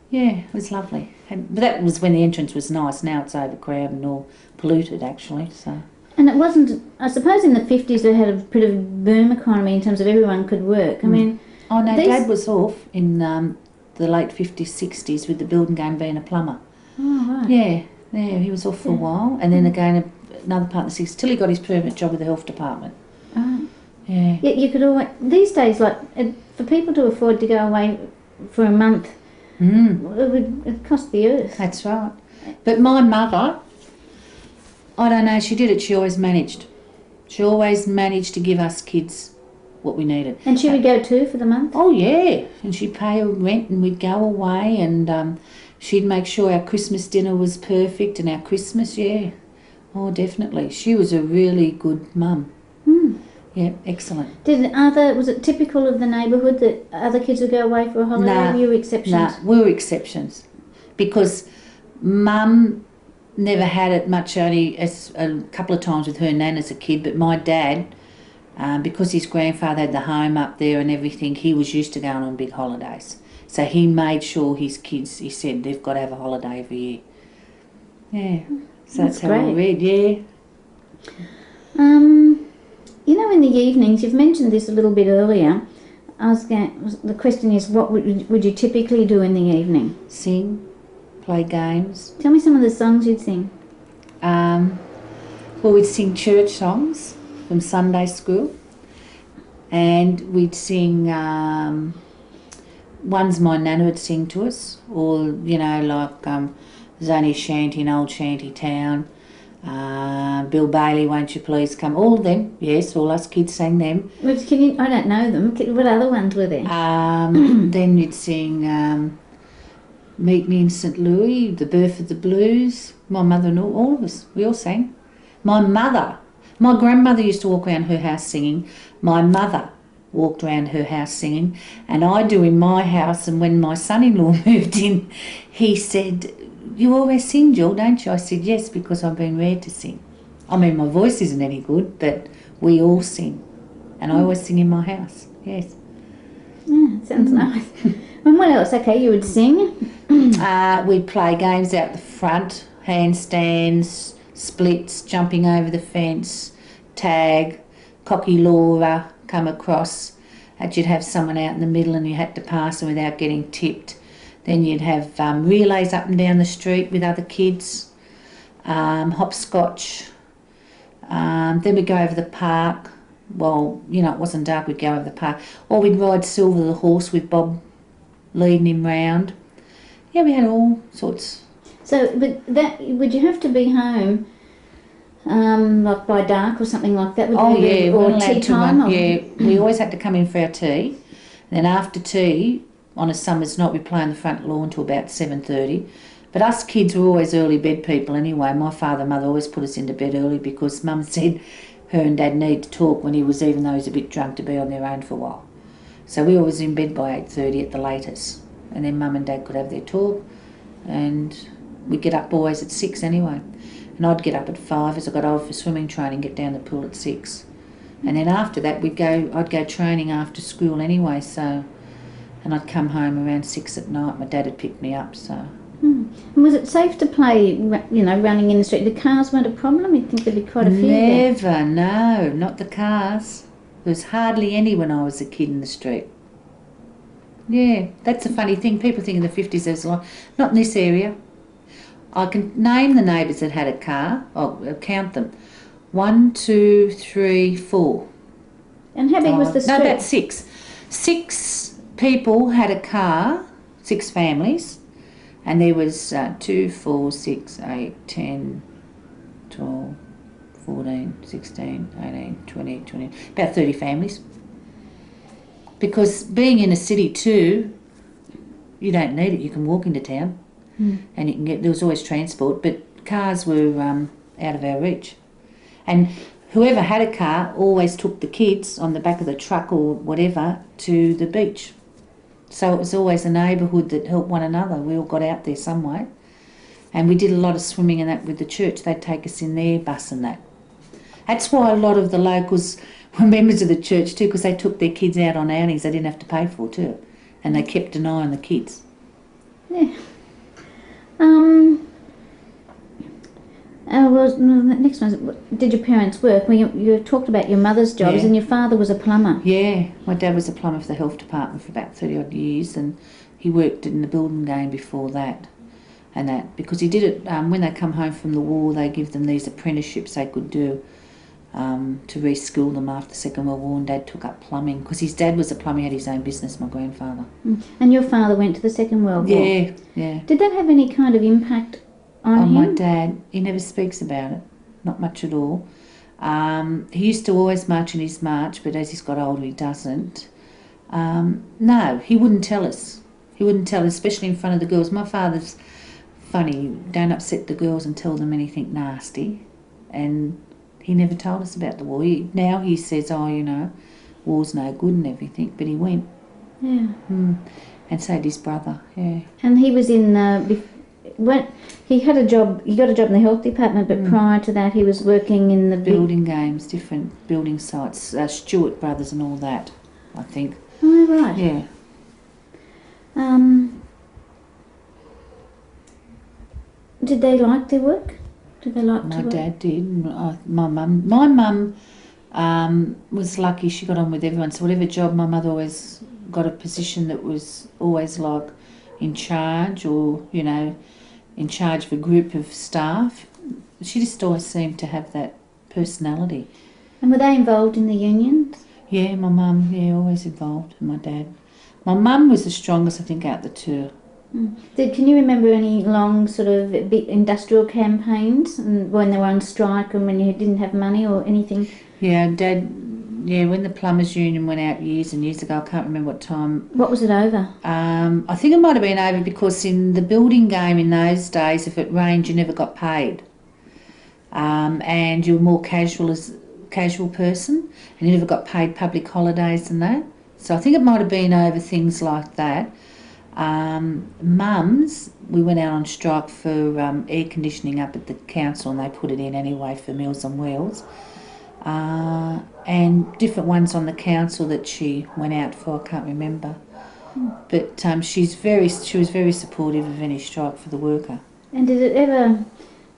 yeah, it was lovely. But that was when the entrance was nice. Now it's overcrowded and all polluted, actually, so... And it wasn't, I suppose in the 50s they had a bit of boom economy in terms of everyone could work. I mean... Oh no, Dad was off in the late 50s, 60s with the building game being a plumber. Oh, right. Yeah, he was off for a while. And then again, another part of the 60s, till he got his permanent job with the health department. Right. Yeah. Yeah, you could always... These days, like, for people to afford to go away for a month, it'd cost the earth. That's right. But my mother... I don't know, she did it, she always managed. She always managed to give us kids what we needed. And she would go too for the month? Oh yeah, and she'd pay her rent and we'd go away and she'd make sure our Christmas dinner was perfect and our Christmas, Oh, definitely. She was a really good mum. Yeah, excellent. Was it typical of the neighbourhood that other kids would go away for a holiday? Nah, were you exceptions? Nah, we were exceptions. Because Mum never had it much, only as a couple of times with her nan as a kid, but my dad, because his grandfather had the home up there and everything, he was used to going on big holidays. So he made sure his kids, he said, they've got to have a holiday every year. Yeah, so that's how we read, yeah. In the evenings, you've mentioned this a little bit earlier, the question is, what would you typically do in the evening? Sing, play games. Tell me some of the songs you'd sing. Well, we'd sing church songs from Sunday school, and we'd sing ones my nana would sing to us, or like there's only a shanty in old shanty town. Bill Bailey, won't you please come? All of them, yes, all us kids sang them. I don't know them. What other ones were there? Then you'd sing Meet Me in St. Louis, The Birth of the Blues. My mother and all of us, we all sang. My grandmother used to walk around her house singing. My mother walked around her house singing. And I do in my house, and when my son-in-law moved in, he said, you always sing, Jill, don't you? I said, yes, because I've been reared to sing. I mean, my voice isn't any good, but we all sing. And I always sing in my house, yes. Yeah, sounds nice. And what else? Okay, you would sing. We'd play games out the front, handstands, splits, jumping over the fence, tag, cocky Laura, come across. And you'd have someone out in the middle and you had to pass them without getting tipped. Then you'd have relays up and down the street with other kids, hopscotch. Then we'd go over the park. Well, you know, it wasn't dark, we'd go over the park. Or we'd ride Silver the horse with Bob leading him round. Yeah, we had all sorts. So, but that would you have to be home, like by dark or something like that? Oh yeah, we or tea time. Yeah, we always had to come in for our tea. And then after tea, on a summer's night, we'd play on the front lawn till about 7:30. But us kids were always early bed people anyway. My father and mother always put us into bed early because Mum said her and Dad need to talk when he was, even though he was a bit drunk, to be on their own for a while. So we were always in bed by 8:30 at the latest. And then Mum and Dad could have their talk, and we'd get up always at 6 anyway. And I'd get up at 5 as I got old for swimming training, get down the pool at 6. And then after that I'd go training after school anyway, so, and I'd come home around 6 at night. My dad had picked me up, so. And was it safe to play, you know, running in the street? The cars weren't a problem? You'd think there'd be quite a few there. Never, no, not the cars. There was hardly any when I was a kid in the street. Yeah, that's a funny thing. People think in the 50s there was a lot. Not in this area. I can name the neighbours that had a car. I'll count them. 1, 2, 3, 4. And how big was the street? No, that's 6. 6 people had a car, 6 families, and there was 2, 4, 6, 8, 10, 12, 14, 16, 18, 20, 20, about 30 families. Because being in a city too, you don't need it. You can walk into town, and you can get. There was always transport, but cars were out of our reach. And whoever had a car always took the kids on the back of the truck or whatever to the beach. So it was always a neighbourhood that helped one another. We all got out there some way, and we did a lot of swimming and that with the church. They'd take us in their bus and that. That's why a lot of the locals were members of the church too, because they took their kids out on outings they didn't have to pay for too, and they kept an eye on the kids. Yeah. Well, the next one, did your parents work? Well, you talked about your mother's jobs, and your father was a plumber. Yeah, my dad was a plumber for the health department for about 30 odd years, and he worked in the building game before that. And that, because he did it, when they come home from the war, they give them these apprenticeships they could do to reschool them after the Second World War, and Dad took up plumbing, because his dad was a plumber, he had his own business, my grandfather. And your father went to the Second World War? Yeah, yeah. Did that have any kind of impact on him? My dad, he never speaks about it, not much at all. He used to always march in his march, but as he's got older he doesn't. No, he wouldn't tell us. He wouldn't tell us, especially in front of the girls. My father's funny, don't upset the girls and tell them anything nasty, and he never told us about the war. Now he says, oh, you know, war's no good and everything, but he went. Yeah. And so did his brother, yeah. And he was in, when he had a job, he got a job in the health department, but prior to that he was working in the building games, different building sites, Stewart Brothers and all that, I think. Oh, right. Yeah. Did they like their work? Did they like to work? My dad did. My mum was lucky. She got on with everyone. So whatever job, my mother always got a position that was always like in charge, or, you know, in charge of a group of staff. She just always seemed to have that personality. And were they involved in the unions? Yeah, my mum, always involved, and my dad. My mum was the strongest, I think, out the two. Can you remember any long sort of big industrial campaigns, and when they were on strike and when you didn't have money or anything? Yeah, Dad, when the plumbers union went out years and years ago, I can't remember what time. What was it over? I think it might have been over because in the building game in those days, if it rained, you never got paid. And you were more casual person, and you never got paid public holidays and that. So I think it might have been over things like that. Mums, we went out on strike for air conditioning up at the council, and they put it in anyway for Meals on Wheels. and different ones on the council that she went out for. I can't remember. But she was very supportive of any strike for the worker. And did it ever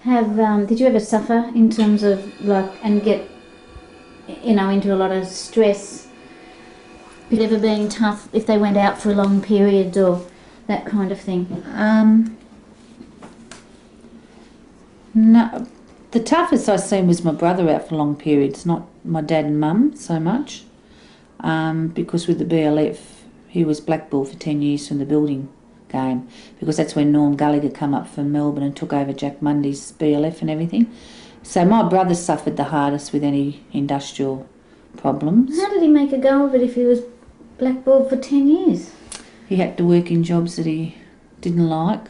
have? Did you ever suffer in terms of and get, into a lot of stress? It ever being tough if they went out for a long period or that kind of thing? No, the toughest I seen was my brother out for long periods, not my dad and mum so much, because with the BLF he was blackballed for 10 years from the building game, because that's when Norm Gallagher come up from Melbourne and took over Jack Mundy's BLF and everything. So my brother suffered the hardest with any industrial problems. How did he make a go of it if he was blackballed for 10 years? He had to work in jobs that he didn't like.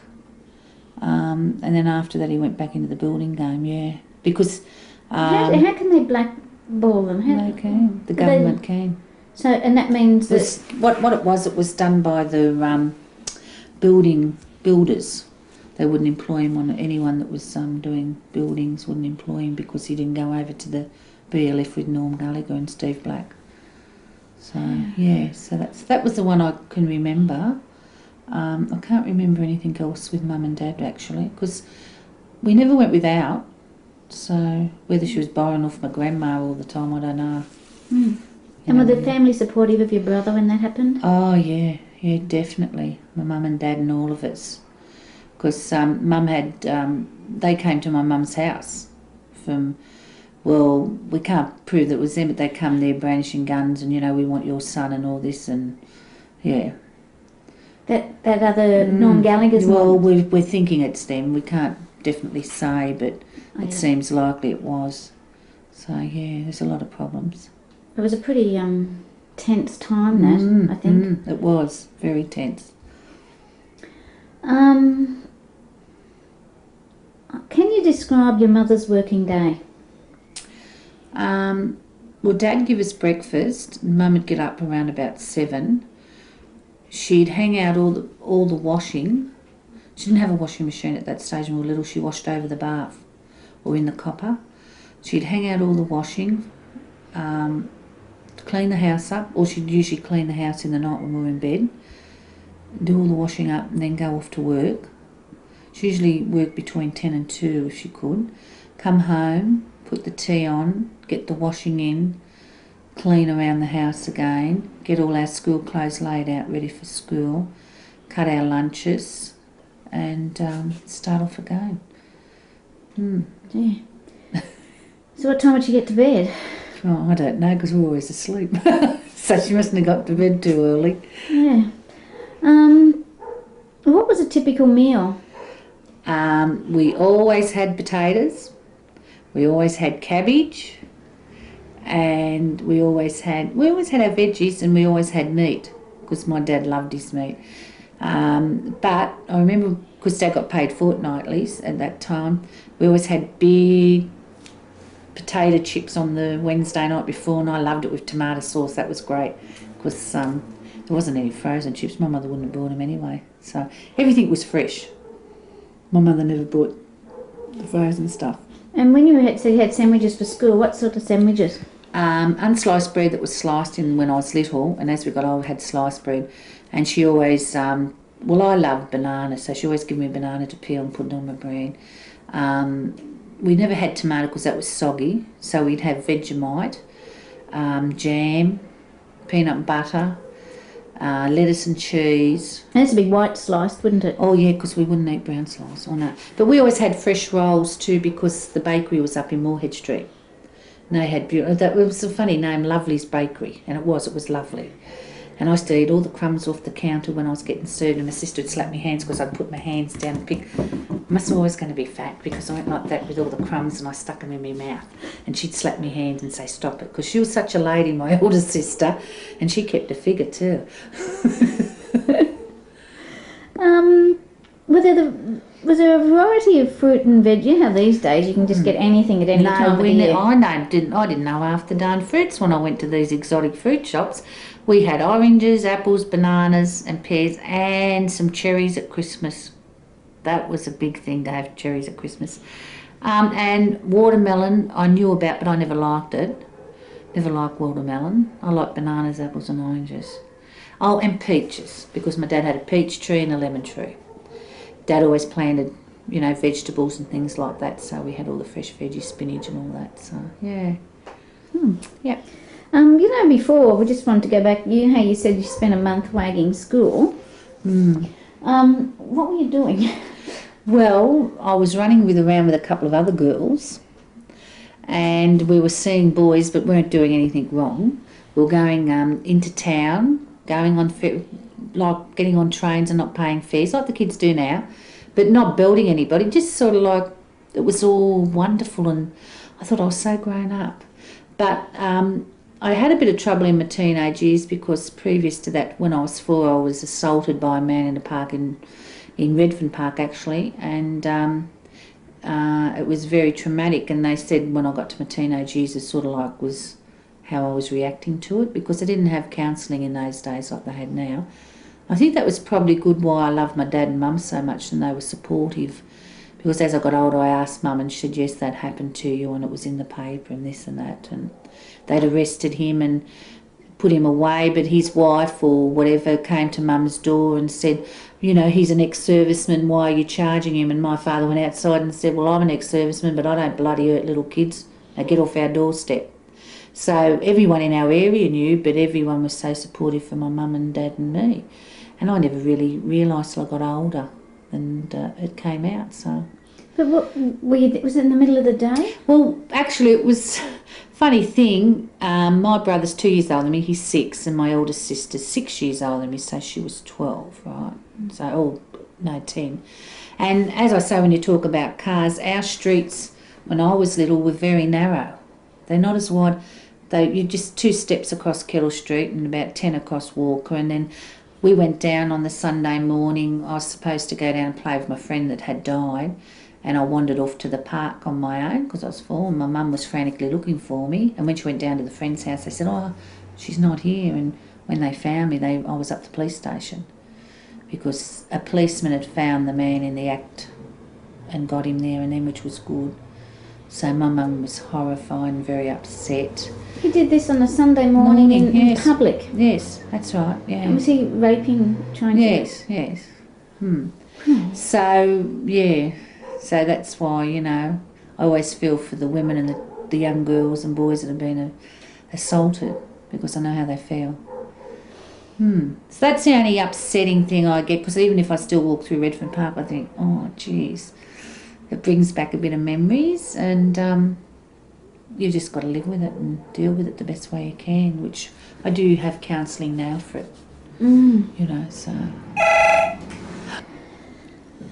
And then after that he went back into the building game, yeah. Because... how can they blackball them? They can. The government can. So, and that means that... It was done by the builders. They wouldn't employ him on anyone that was doing buildings, wouldn't employ him because he didn't go over to the BLF with Norm Gallagher and Steve Black. So, so that was the one I can remember. I can't remember anything else with Mum and Dad, actually, because we never went without. So whether she was borrowing off my grandma all the time, I don't know. And were the family supportive of your brother when that happened? Oh, yeah, definitely. My mum and dad and all of us. Because Mum had... they came to my mum's house from... Well, we can't prove that it was them, but they come there brandishing guns and, we want your son and all this and, yeah. That other Norm Gallagher's Well, mom? we're thinking it's them. We can't definitely say, but it seems likely it was. So, yeah, there's a lot of problems. It was a pretty tense time, I think. It was very tense. Can you describe your mother's working day? Well, Dad give us breakfast. Mum would get up around about 7. She'd hang out all the washing. She didn't have a washing machine at that stage when we were little. She washed over the bath or in the copper. She'd hang out all the washing, clean the house up, or she'd usually clean the house in the night when we were in bed, do all the washing up and then go off to work. She usually worked between 10 and 2 if she could. Come home, put the tea on, get the washing in, clean around the house again, get all our school clothes laid out ready for school, cut our lunches and start off again. Yeah. So what time would you get to bed? Oh, I don't know, because we're always asleep. So she mustn't have got to bed too early. Yeah. What was a typical meal? We always had potatoes, we always had cabbage, and we always had our veggies, and we always had meat, because my dad loved his meat. But I remember, because Dad got paid fortnightly at that time, we always had big potato chips on the Wednesday night before, and I loved it with tomato sauce. That was great, because there wasn't any frozen chips. My mother wouldn't have bought them anyway, so everything was fresh. My mother never bought the frozen stuff. And when you had sandwiches for school, what sort of sandwiches? Unsliced bread that was sliced in when I was little, and as we got older, had sliced bread. And she always, I loved banana, so she always gave me a banana to peel and put it on my bread. We never had tomato because that was soggy, so we'd have Vegemite, jam, peanut butter, lettuce and cheese. And it's a big white sliced, wouldn't it? Oh yeah, because we wouldn't eat brown slice or no. But we always had fresh rolls too, because the bakery was up in Moorhead Street. And they had it was a funny name, Lovely's Bakery, and it was lovely. And I used to eat all the crumbs off the counter when I was getting served, and my sister would slap my hands because I'd put my hands down and pick. I must have always going to be fat, because I went like that with all the crumbs and I stuck them in my mouth. And she'd slap my hands and say, stop it, because she was such a lady, my older sister, and she kept a figure too. Was there a variety of fruit and veg? You know, these days you can just get anything at any time of the year. I didn't know half the darn fruits when I went to these exotic fruit shops. We had oranges, apples, bananas and pears, and some cherries at Christmas. That was a big thing to have cherries at Christmas. And watermelon I knew about, but I never liked it. Never liked watermelon. I like bananas, apples and oranges. Oh, and peaches, because my dad had a peach tree and a lemon tree. Dad always planted, you know, vegetables and things like that, so we had all the fresh veggies, spinach and all that, so, yeah. Yep. You know, before, we just wanted to go back, how you said you spent a month wagging school. What were you doing? Well, I was running around with a couple of other girls, and we were seeing boys but weren't doing anything wrong. We were going into town, going on, like getting on trains and not paying fares, like the kids do now, but not belting anybody, just sort of like, it was all wonderful, and I thought I was so grown up. But I had a bit of trouble in my teenage years, because previous to that, when I was 4, I was assaulted by a man in a park in Redfern Park, actually, and it was very traumatic, and they said when I got to my teenage years, it sort of like was how I was reacting to it, because I didn't have counselling in those days like they had now. I think that was probably good why I loved my dad and mum so much, and they were supportive, because as I got older I asked mum, and she said, yes, that happened to you, and it was in the paper and this and that, and they'd arrested him and put him away, but his wife or whatever came to mum's door and said, you know, he's an ex-serviceman, why are you charging him? And my father went outside and said, well, I'm an ex-serviceman, but I don't bloody hurt little kids. They get off our doorstep. So everyone in our area knew, but everyone was so supportive for my mum and dad and me. And I never really realised till I got older, and it came out, so. But what, was it in the middle of the day? Well, actually it was funny thing, my brother's 2 years older than me, he's 6, and my eldest sister's 6 years older than me, so she was 12, right? So, 10. And as I say, when you talk about cars, our streets when I was little were very narrow. They're not as wide. You're just 2 steps across Kettle Street and about 10 across Walker, and then we went down on the Sunday morning. I was supposed to go down and play with my friend that had died, and I wandered off to the park on my own because I was 4, and my mum was frantically looking for me. And when she went down to the friend's house, they said, oh, she's not here. And when they found me, I was up the police station, because a policeman had found the man in the act and got him there, and then, which was good. So my mum was horrified and very upset. He did this on a Sunday morning in yes. public? Yes, that's right, yeah. And was he raping, trying to... Yes. So, yeah, so that's why, you know, I always feel for the women and the young girls and boys that have been assaulted, because I know how they feel. So that's the only upsetting thing I get, because even if I still walk through Redfern Park, I think, oh, geez, it brings back a bit of memories, and you've just got to live with it and deal with it the best way you can, which I do have counselling now for it, you know, so.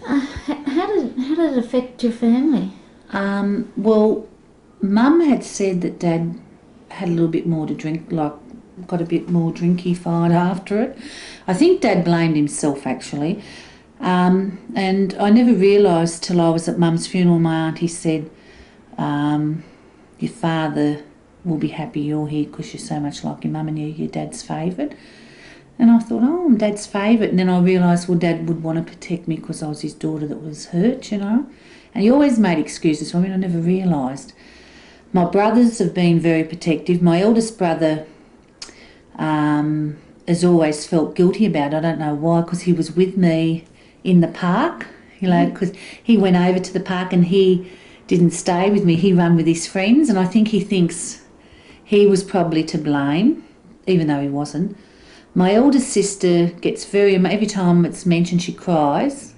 How did it affect your family? Well, Mum had said that Dad had a little bit more to drink, like got a bit more drinky-fied after it. I think Dad blamed himself, actually. And I never realised till I was at Mum's funeral, my auntie said, your father will be happy you're here because you're so much like your mum and you're your dad's favourite. And I thought, oh, I'm Dad's favourite. And then I realised, well, Dad would want to protect me because I was his daughter that was hurt, you know. And he always made excuses for me, and I never realised. My brothers have been very protective. My eldest brother has always felt guilty about it. I don't know why, because he was with me in the park, you know, because he went over to the park and he didn't stay with me. He ran with his friends, and I think he thinks he was probably to blame, even though he wasn't. My eldest sister gets every time it's mentioned, she cries.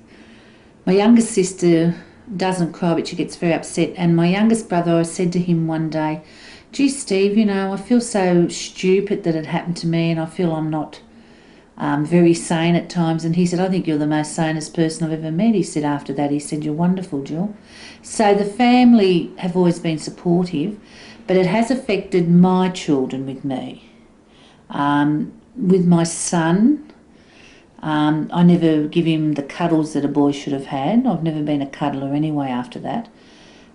My youngest sister doesn't cry, but she gets very upset. And my youngest brother, I said to him one day, gee, Steve, you know, I feel so stupid that it happened to me, and I feel I'm not very sane at times. And he said, I think you're the most sanest person I've ever met. He said after that, he said, you're wonderful, Jill. So the family have always been supportive, but it has affected my children with me. With my son, I never give him the cuddles that a boy should have had. I've never been a cuddler anyway after that.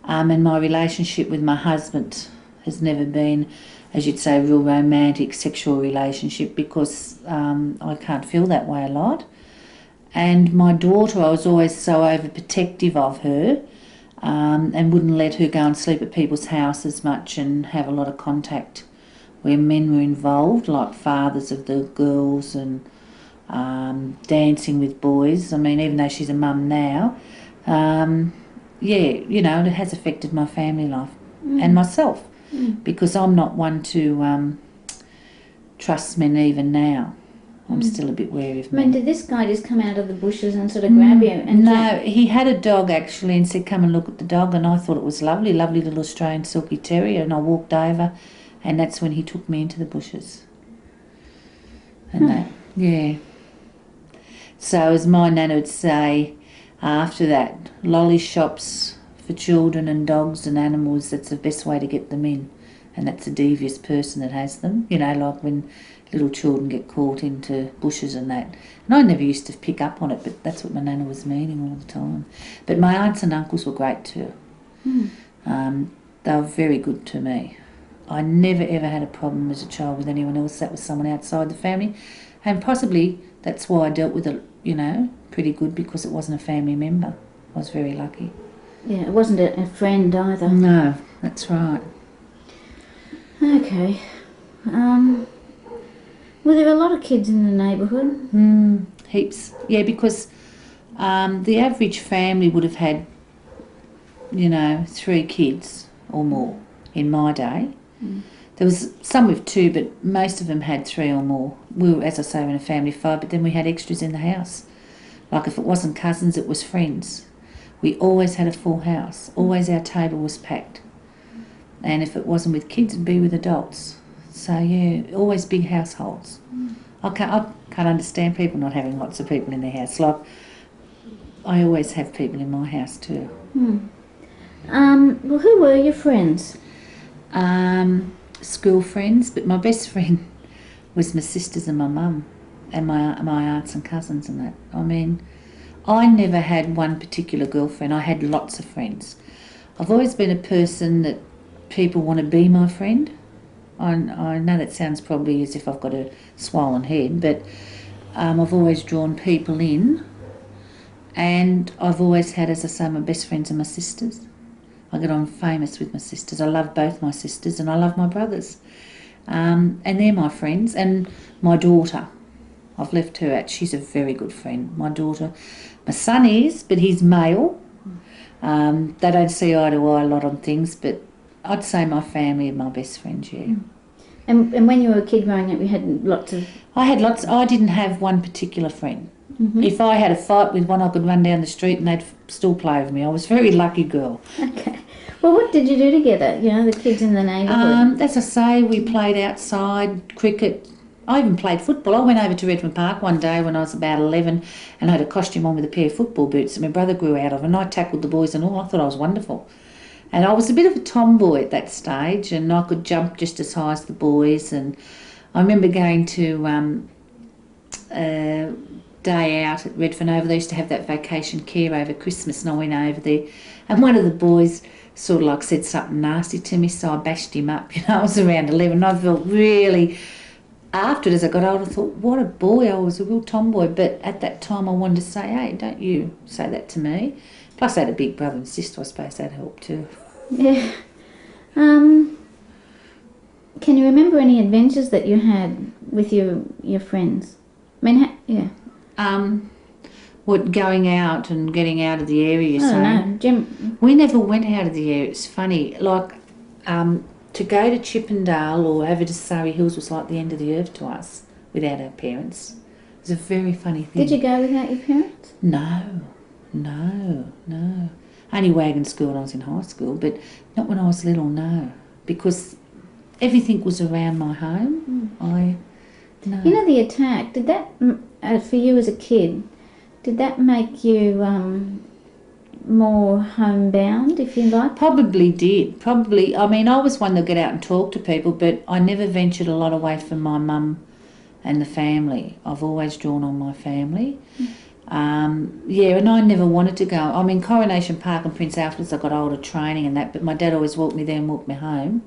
And my relationship with my husband has never been, as you'd say, a real romantic sexual relationship, because I can't feel that way a lot. And my daughter, I was always so overprotective of her, and wouldn't let her go and sleep at people's houses much and have a lot of contact where men were involved, like fathers of the girls and dancing with boys. I mean, even though she's a mum now, you know, it has affected my family life and myself because I'm not one to trust men even now. I'm still a bit wary of men. I mean, did this guy just come out of the bushes and sort of grab you? And no, he had a dog actually and said, come and look at the dog, and I thought it was lovely little Australian silky terrier, and I walked over and that's when he took me into the bushes. And that, yeah. So as my nana would say, after that, lolly shops for children and dogs and animals, that's the best way to get them in. And that's a devious person that has them, you know, like when little children get caught into bushes and that. And I never used to pick up on it, but that's what my nana was meaning all the time. But my aunts and uncles were great too. They were very good to me. I never ever had a problem as a child with anyone else. That was someone outside the family. And possibly that's why I dealt with it, you know, pretty good, because it wasn't a family member. I was very lucky. yeah, it wasn't a friend either. No, that's right. Okay. Were there a lot of kids in the neighbourhood? Heaps. Yeah, because the average family would have had, you know, 3 kids or more in my day. There was some with 2, but most of them had 3 or more. We were, as I say, in a family of 5, but then we had extras in the house. Like if it wasn't cousins, it was friends. We always had a full house. Always our table was packed. And if it wasn't with kids, it'd be with adults. So yeah, always big households. I can't understand people not having lots of people in their house. Like I always have people in my house too. Well, who were your friends? School friends, but my best friend was my sisters and my mum and my aunts and cousins and that. I mean, I never had one particular girlfriend. I had lots of friends. I've always been a person that people want to be my friend. I know that sounds probably as if I've got a swollen head, but I've always drawn people in, and I've always had, as I say, my best friends are my sisters. I get on famous with my sisters. I love both my sisters and I love my brothers. And they're my friends. And my daughter, I've left her out. She's a very good friend. My daughter, my son is, but he's male. They don't see eye to eye a lot on things, but I'd say my family are my best friends, yeah. And when you were a kid growing up, you had lots of... I had lots. I didn't have one particular friend. If I had a fight with one, I could run down the street and they'd still play with me. I was a very lucky girl. Okay. Well, what did you do together, you know, the kids in the neighbourhood? As I say, we played outside, cricket. I even played football. I went over to Redfern Park one day when I was about 11 and I had a costume on with a pair of football boots that my brother grew out of, and I tackled the boys and all. I thought I was wonderful. And I was a bit of a tomboy at that stage, and I could jump just as high as the boys. And I remember going to day out at Redfern over. They used to have that vacation care over Christmas, and I went over there. And one of the boys sort of like said something nasty to me, so I bashed him up. You know, I was around 11. I felt really, after it, as I got older, I thought, what a boy. I was a real tomboy. But at that time I wanted to say, hey, don't you say that to me. Plus I had a big brother and sister, I suppose that helped too. Yeah. Can you remember any adventures that you had with your friends? I mean, yeah. What, going out and getting out of the area, you're saying? I don't know. Jim. We never went out of the area. It's funny. Like, to go to Chippendale or over to Surrey Hills was like the end of the earth to us without our parents. It was a very funny thing. Did you go without your parents? No. Only wagon school when I was in high school, but not when I was little, no. Because everything was around my home. No. You know, the attack, did that, for you as a kid, did that make you more homebound, if you like? Probably did. Probably. I mean, I was one that get out and talk to people, but I never ventured a lot away from my mum and the family. I've always drawn on my family. And I never wanted to go. I mean, Coronation Park and Prince Alfred as I got older, training and that, but my dad always walked me there and walked me home.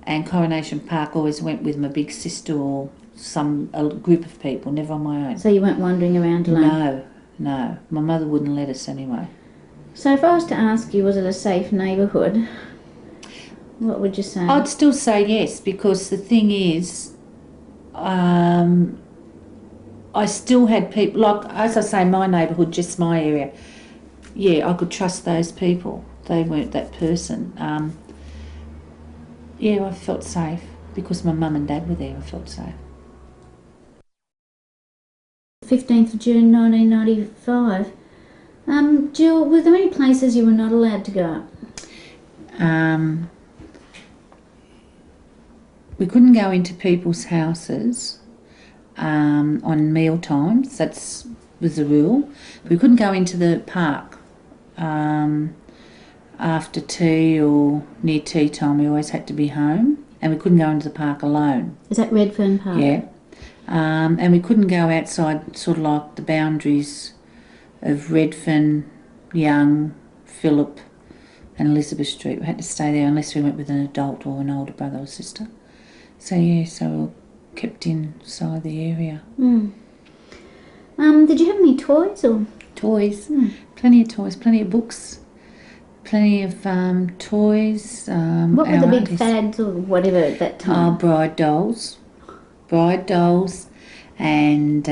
And Coronation Park always went with my big sister or a group of people, never on my own. So you weren't wandering around alone? No. My mother wouldn't let us anyway. So if I was to ask you, was it a safe neighbourhood? What would you say? I'd still say yes, because the thing is, I still had people, like, as I say, my neighbourhood, just my area, yeah, I could trust those people. They weren't that person. Yeah, I felt safe because my mum and dad were there. I felt safe. 15th of June 1995. Jill, were there any places you were not allowed to go? We couldn't go into people's houses on meal times. That was the rule. We couldn't go into the park after tea or near tea time. We always had to be home, and we couldn't go into the park alone. Is that Redfern Park? Yeah. And we couldn't go outside sort of like the boundaries of Redfern, Young, Phillip and Elizabeth Street. We had to stay there unless we went with an adult or an older brother or sister. So yeah, so we were kept inside the area. Did you have any toys or? Toys, plenty of toys, plenty of books, plenty of toys. What were the big fads or whatever at that time? Bride dolls, and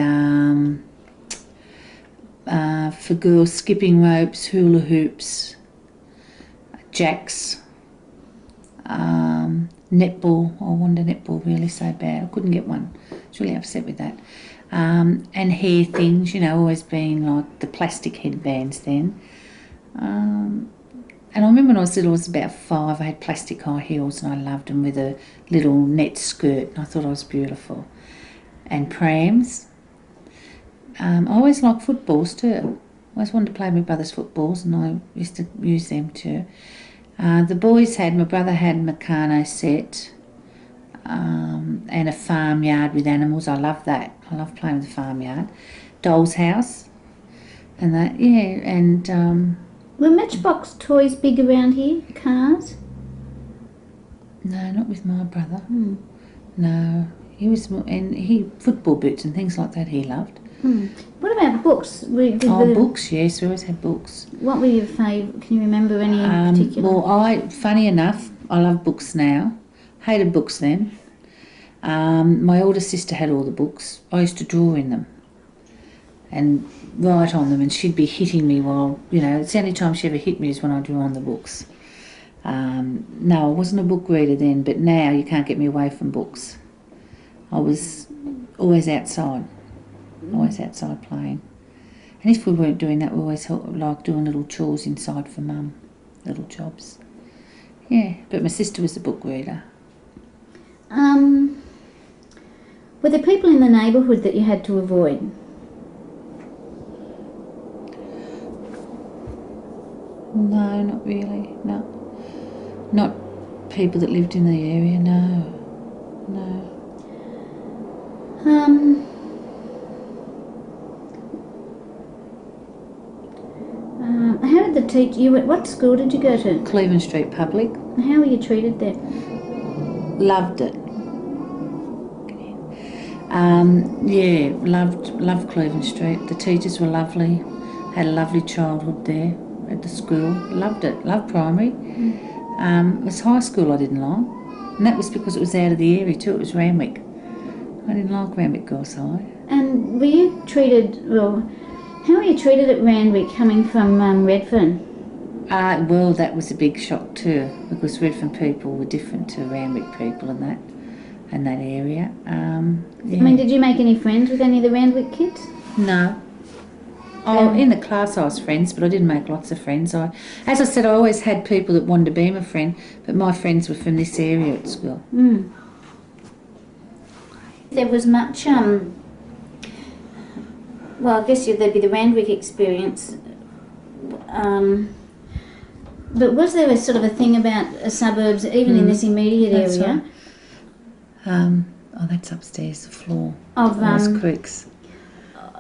for girls, skipping ropes, hula hoops, jacks, netball. I wanted a netball really so bad. I couldn't get one. I was really upset with that. And hair things, you know, always been like the plastic headbands then. And I remember when I was little, I was about 5, I had plastic high heels and I loved them with a little net skirt, and I thought I was beautiful. And prams. I always liked footballs too. I always wanted to play my brother's footballs, and I used to use them too. The boys my brother had Makin set, and a farmyard with animals. I love that. I love playing with the farmyard. Doll's house, and that, yeah, and... were Matchbox toys big around here? Cars? No, not with my brother. No, he was more, and football boots and things like that he loved. What about books? Books, yes, we always had books. What were your favourite? Can you remember any in particular? Well, funny enough, I love books now. Hated books then. My older sister had all the books. I used to draw in them and write on them, and she'd be hitting me while, you know, it's the only time she ever hit me is when I drew on the books. No, I wasn't a book reader then, but now you can't get me away from books. I was always outside playing. And if we weren't doing that, we always like doing little chores inside for Mum, little jobs. Yeah, but my sister was a book reader. Were there people in the neighbourhood that you had to avoid? No, not really, no. Not people that lived in the area, no. How did the teacher... what school did you go to? Cleveland Street Public. How were you treated there? Loved it. Yeah, loved Cleveland Street. The teachers were lovely. Had a lovely childhood there at the school. Loved it. Loved primary. It was high school I didn't like, and that was because it was out of the area too. It was Randwick. I didn't like Randwick Girls High. And were you treated... Well, how were you treated at Randwick coming from Redfern? Well, that was a big shock too, because Redfern people were different to Randwick people in that area. Yeah. I mean, did you make any friends with any of the Randwick kids? No. In the class I was friends, but I didn't make lots of friends. As I said, I always had people that wanted to be my friend, but my friends were from this area at school. There was much, well, I guess there'd be the Randwick experience, but was there a sort of a thing about suburbs, even in this immediate area? Right. That's upstairs, the floor. Of those creeks.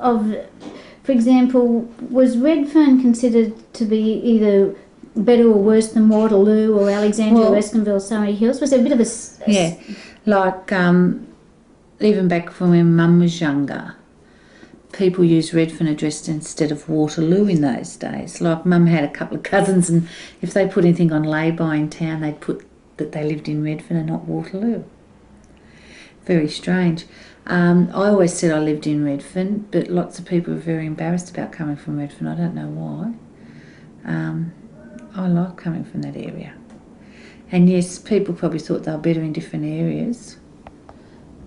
For example, was Redfern considered to be either better or worse than Waterloo or Alexandria, Westonville, Surrey Hills? Was there a bit of a... Yeah, like even back from when Mum was younger, people used Redfern address instead of Waterloo in those days. Like Mum had a couple of cousins, and if they put anything on lay-by in town, they'd put that they lived in Redfern and not Waterloo. Very strange. I always said I lived in Redfern, but lots of people were very embarrassed about coming from Redfern. I don't know why. I like coming from that area. And yes, people probably thought they were better in different areas,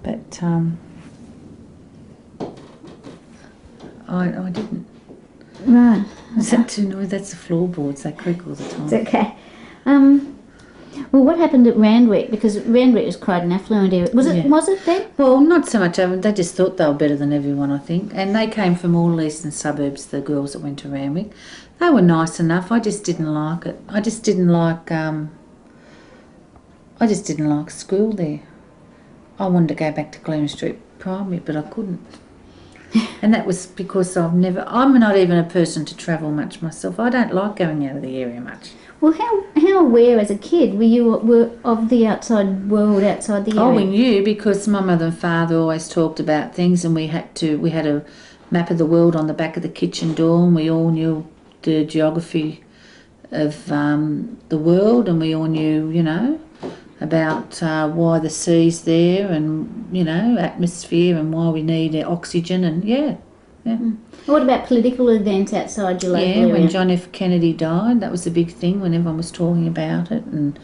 but I didn't. Right. Is that too noisy? That's the floorboards. They creak all the time. It's okay. Well, what happened at Randwick? Because Randwick was quite an affluent area. Was it then? Well, not so much. They just thought they were better than everyone, I think. And they came from all the eastern suburbs, the girls that went to Randwick. They were nice enough. I just didn't like it. I just didn't like school there. I wanted to go back to Glen Street Primary, but I couldn't. And that was because I'm not even a person to travel much myself. I don't like going out of the area much. Well, how aware as a kid were of the outside world outside the area? Oh, we knew because my mother and father always talked about things, and we had a map of the world on the back of the kitchen door, and we all knew the geography of the world, and we all knew, about why the sea's there, and atmosphere, and why we need oxygen, and yeah. What about political events outside your local area? Yeah, when John F. Kennedy died, that was a big thing when everyone was talking about it, and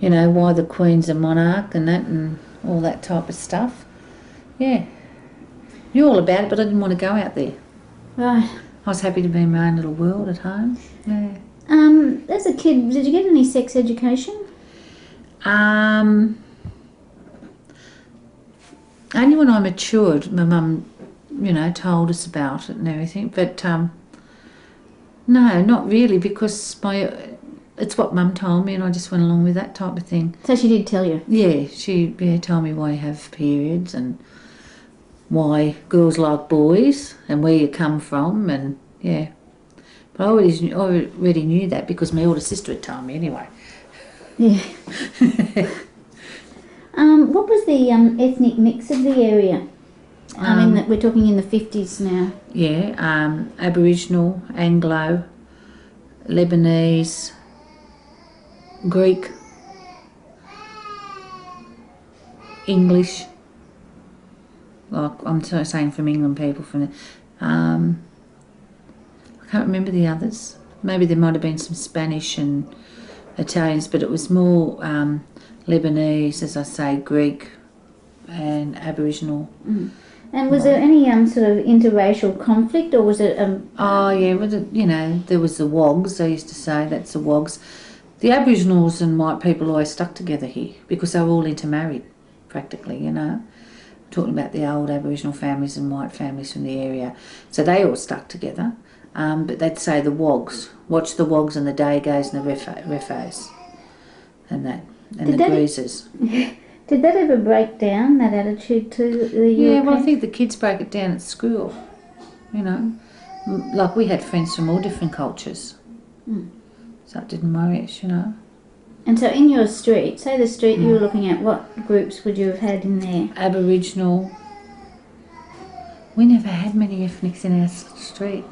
why the Queen's a monarch and that, and all that type of stuff. Yeah, knew all about it, but I didn't want to go out there. Right. I was happy to be in my own little world at home. Yeah. As a kid, did you get any sex education? Only when I matured, my mum, told us about it and everything. But no, not really, because it's what Mum told me, and I just went along with that type of thing. So she did tell you? Yeah, she told me why you have periods and why girls like boys and where you come from, and yeah. But I already knew that because my older sister had told me anyway. Yeah. What was the ethnic mix of the area? We're talking in the 50s now. Yeah, Aboriginal, Anglo, Lebanese, Greek, English. Like I'm saying from England people from I can't remember the others. Maybe there might have been some Spanish and Italians, but it was more Lebanese, as I say, Greek and Aboriginal. Mm. And was there any sort of interracial conflict, or was it? Oh yeah, there was the Wogs. They used to say that's the Wogs. The Aboriginals and white people always stuck together here because they were all intermarried, practically. Talking about the old Aboriginal families and white families from the area, so they all stuck together. But they'd say the Wogs, watch the Wogs and the Dagos and the Refos, and that, and the Greasers. Did that ever break down, that attitude to the Europeans? Yeah, well, I think the kids break it down at school, Like we had friends from all different cultures, so it didn't worry us, And so in your street, say the street you were looking at, what groups would you have had in there? Aboriginal. We never had many ethnics in our street.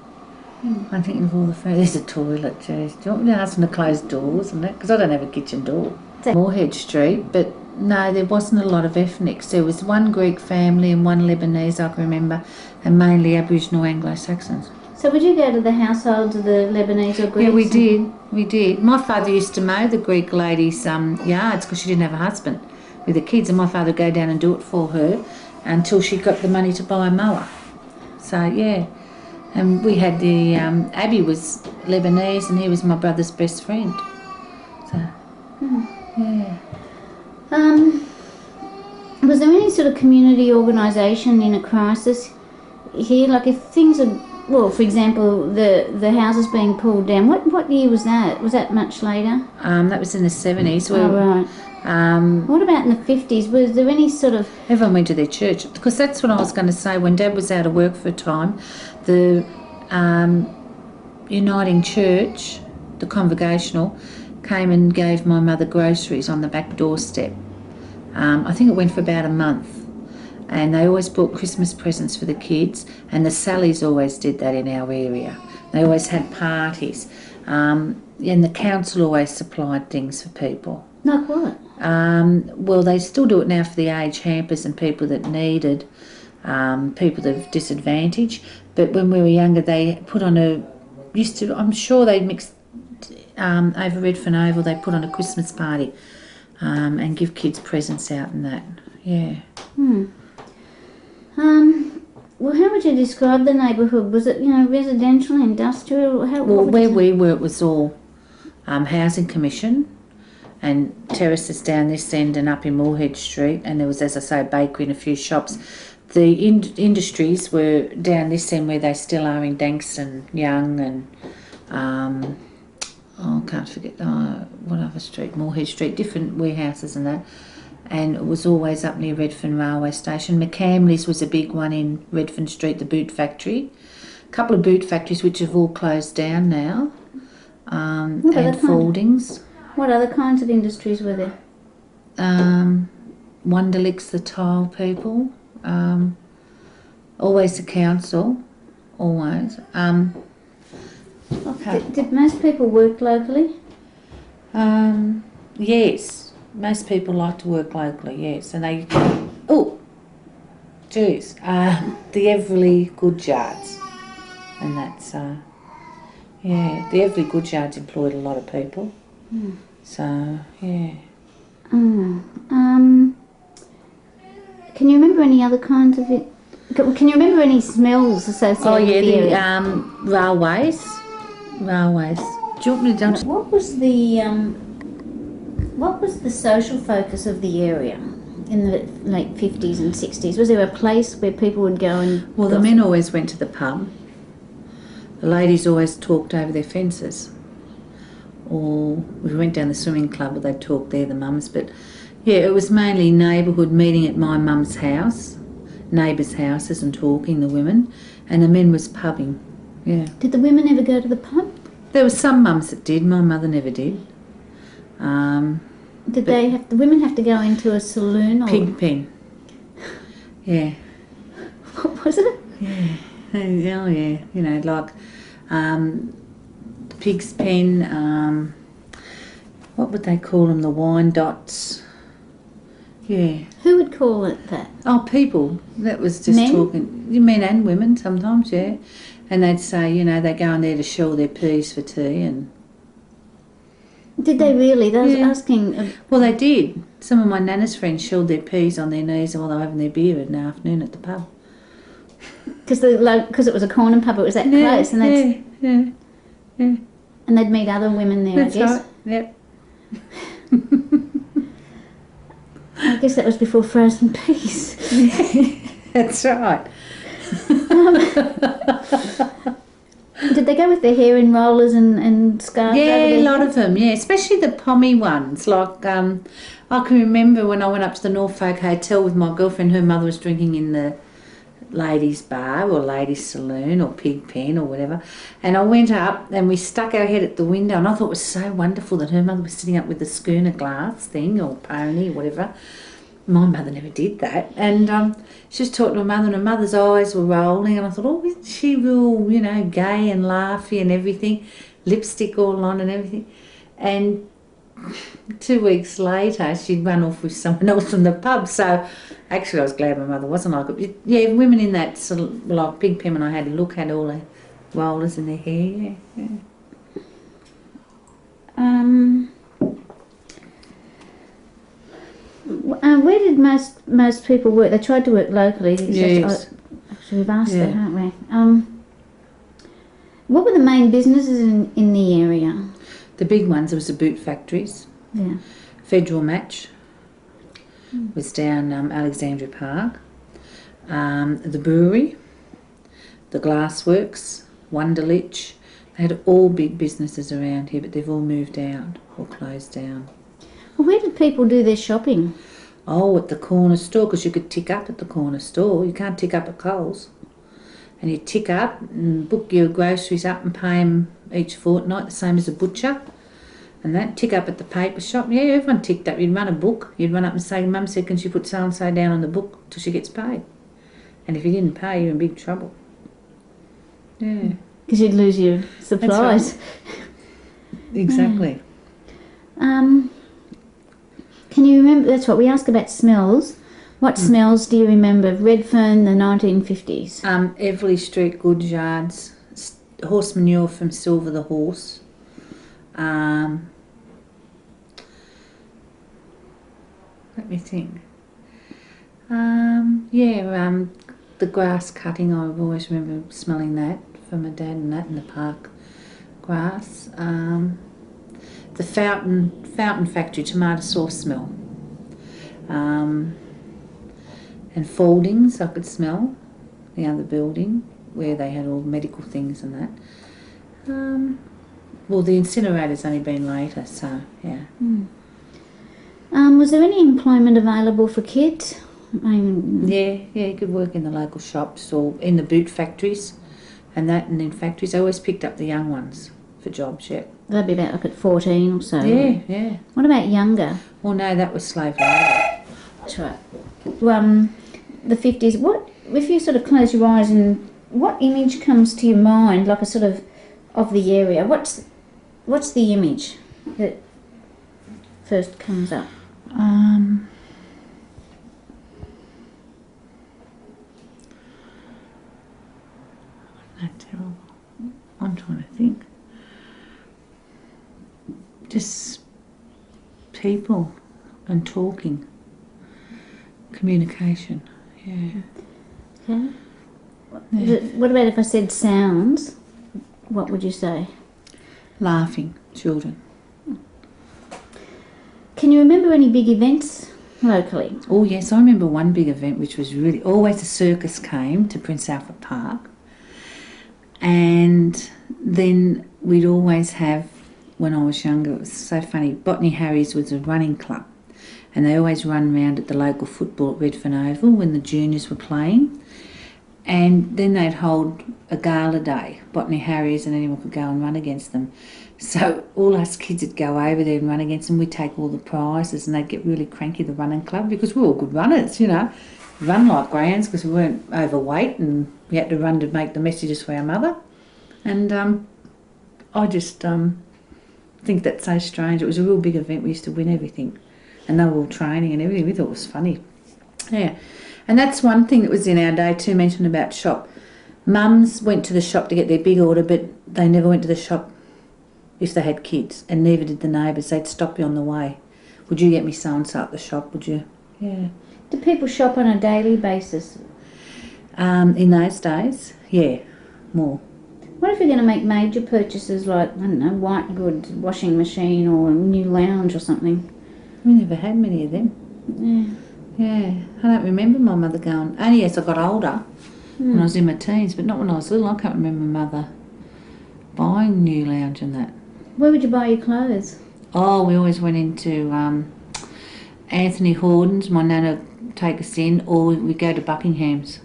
I'm thinking of all the friends. There's a toilet, geez. Do you want me to ask them to close doors and that? Because I don't have a kitchen door. Moorhead Street, but no, there wasn't a lot of ethnics. There was one Greek family and one Lebanese, I can remember, and mainly Aboriginal Anglo-Saxons. So would you go to the households of the Lebanese or Greeks? Yeah, we did. My father used to mow the Greek lady's yards because she didn't have a husband with the kids, and my father would go down and do it for her until she got the money to buy a mower. So, yeah. And we had the, Abby was Lebanese and he was my brother's best friend. So, yeah. Was there any sort of community organisation in a crisis here? Like if things are, well, for example, the houses being pulled down, what year was that? Was that much later? That was in the 70s. Right. What about in the 50s? Was there any sort of... Everyone went to their church, because that's what I was going to say. When Dad was out of work for a time, the Uniting Church, the Congregational, came and gave my mother groceries on the back doorstep. I think it went for about a month. And they always bought Christmas presents for the kids, and the Sallys always did that in our area. They always had parties. And the council always supplied things for people. Like what? Well, they still do it now for the age hampers and people that needed, people of disadvantage. But when we were younger, they put on I'm sure they mixed, over Redfern Oval, they put on a Christmas party and give kids presents out and that. Yeah. Well, how would you describe the neighbourhood? Was it, residential, industrial? Well, where we were, it was all housing commission and terraces down this end and up in Moorhead Street, and there was, as I say, a bakery and a few shops. The industries were down this end where they still are in Danks and Young and I can't forget what other street, Moorhead Street, different warehouses and that. And it was always up near Redfern railway station. McCamley's was a big one in Redfern Street, the boot factory. A couple of boot factories which have all closed down now, and Faldings. What other kinds of industries were there? Wonderlicks, the tile people. Always the council, always. Did most people work locally? Yes. Most people like to work locally, yes. And they, the Everleigh Goodyards. And that's, the Everleigh Goodyards employed a lot of people. So, yeah. Can you remember any other kinds of it? Can you remember any smells associated with the area? Railways. Do you want me to jump? What was the social focus of the area in the late 50s and 60s? Was there a place where people would go and... Well, the men always went to the pub. The ladies always talked over their fences. Or we went down the swimming club, or they'd talk there, the mums. But, yeah, it was mainly neighbourhood meeting at my mum's house, neighbours' houses and talking, the women. And the men was pubbing, yeah. Did the women ever go to the pub? There were some mums that did. My mother never did. Did the women have to go into a saloon or pig pen? Yeah. What was it? Yeah. Oh yeah. Like pig's pen. What would they call them? The wine dots. Yeah. Who would call it that? Oh, people. That was just men? Talking. Men and women sometimes, yeah. And they'd say, they go in there to shell their peas for tea and. Did they really? They was asking... Well, they did. Some of my nana's friends shelled their peas on their knees while they were having their beer in the afternoon at the pub. Because it was a corner pub, it was that close. And yeah. And they'd meet other women there, That's I guess. Right. Yep. I guess that was before frozen peas. That's right. Did they go with their hair in rollers and scarves? Yeah, over a lot of them, yeah. Especially the pommy ones. Like, I can remember when I went up to the Norfolk Hotel with my girlfriend, her mother was drinking in the ladies' bar or ladies' saloon or pig pen or whatever. And I went up and we stuck our head at the window, and I thought it was so wonderful that her mother was sitting up with the schooner glass thing or pony or whatever. My mother never did that. And she was talking to her mother, and her mother's eyes were rolling, and I thought, oh, isn't she real, gay and laughy and everything, lipstick all on and everything. And 2 weeks later, she'd run off with someone else from the pub. So actually, I was glad my mother wasn't like it. Yeah, women in that sort of, like Big Pim and I had a look, had all the rollers in their hair, yeah. Where did most people work? They tried to work locally. Yes. Actually, we've asked that, haven't we? What were the main businesses in the area? The big ones, there was the boot factories. Yeah. Federal Match was down Alexandria Park. The brewery, the glassworks, Wonderlich. They had all big businesses around here, but they've all moved out or closed down. Well, where did people do their shopping? Oh, at the corner store, because you could tick up at the corner store. You can't tick up at Coles. And you tick up and book your groceries up and pay them each fortnight, the same as a butcher. And that, tick up at the paper shop. Yeah, everyone ticked up. You'd run a book. You'd run up and say, Mum said, can she put so-and-so down on the book till she gets paid? And if you didn't pay, you're in big trouble. Yeah. Because you'd lose your supplies. Right. Exactly. Can you remember, that's what we ask about smells. What smells do you remember of Redfern, the 1950s? Everleigh Street goods yards, horse manure from Silver the Horse. Let me think. The grass cutting, I always remember smelling that from my dad, and that in the park grass. The fountain factory tomato sauce smell. And Faldings I could smell, the other building where they had all medical things and that. Well, the incinerator's only been later, so yeah. Was there any employment available for kids? Yeah, you could work in the local shops or in the boot factories and that, and in factories. I always picked up the young ones for jobs, yeah. They'd be about like at 14 or so. Yeah. What about younger? Well, no, that was slave labour. That's right. The 50s, what, if you sort of close your eyes, and what image comes to your mind, like a sort of the area? What's the image that first comes up? That's terrible. I'm trying to think. Just people and talking, communication. Yeah. Okay. What about if I said sounds? What would you say? Laughing, children. Can you remember any big events locally? Oh yes, I remember one big event which was really, always a circus came to Prince Alfred Park, and then we'd always have, when I was younger, it was so funny, Botany Harry's was a running club, and they always run round at the local football at Redfern Oval when the juniors were playing, and then they'd hold a gala day, Botany Harry's, and anyone could go and run against them. So all us kids would go over there and run against them. We'd take all the prizes, and they'd get really cranky, the running club, because we were all good runners, you know, run like grands because we weren't overweight, and we had to run to make the messages for our mother. And I just think that's so strange. It was a real big event. We used to win everything, and they were all training and everything. We thought it was funny. Yeah. And that's one thing that was in our day too, mentioned about shop. Mums went to the shop to get their big order, but they never went to the shop if they had kids, and neither did the neighbours. They'd stop you on the way. Would you get me so-and-so at the shop, would you? Yeah. Do people shop on a daily basis? In those days, yeah, more. What if you're going to make major purchases like, I don't know, white goods, washing machine, or a new lounge or something? We never had many of them. Yeah, I don't remember my mother going, only as I got older, when I was in my teens, but not when I was little. I can't remember my mother buying new lounge and that. Where would you buy your clothes? Oh, we always went into Anthony Horden's, my nana would take us in, or we'd go to Buckingham's,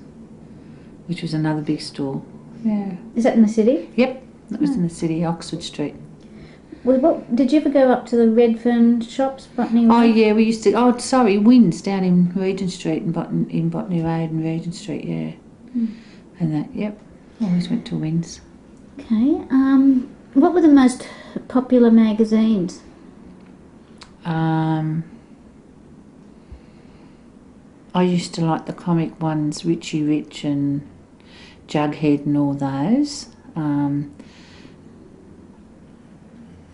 which was another big store. Yeah. Is that in the city? Yep, that was in the city, Oxford Street. Well, did you ever go up to the Redfern shops, Botany Road? Oh yeah, we used to. Oh, sorry, Wynn's down in Regent Street and Botany Road and Regent Street. Yeah, and that. Yep, always went to Wynn's. Okay. What were the most popular magazines? I used to like the comic ones, Richie Rich and Jughead and all those.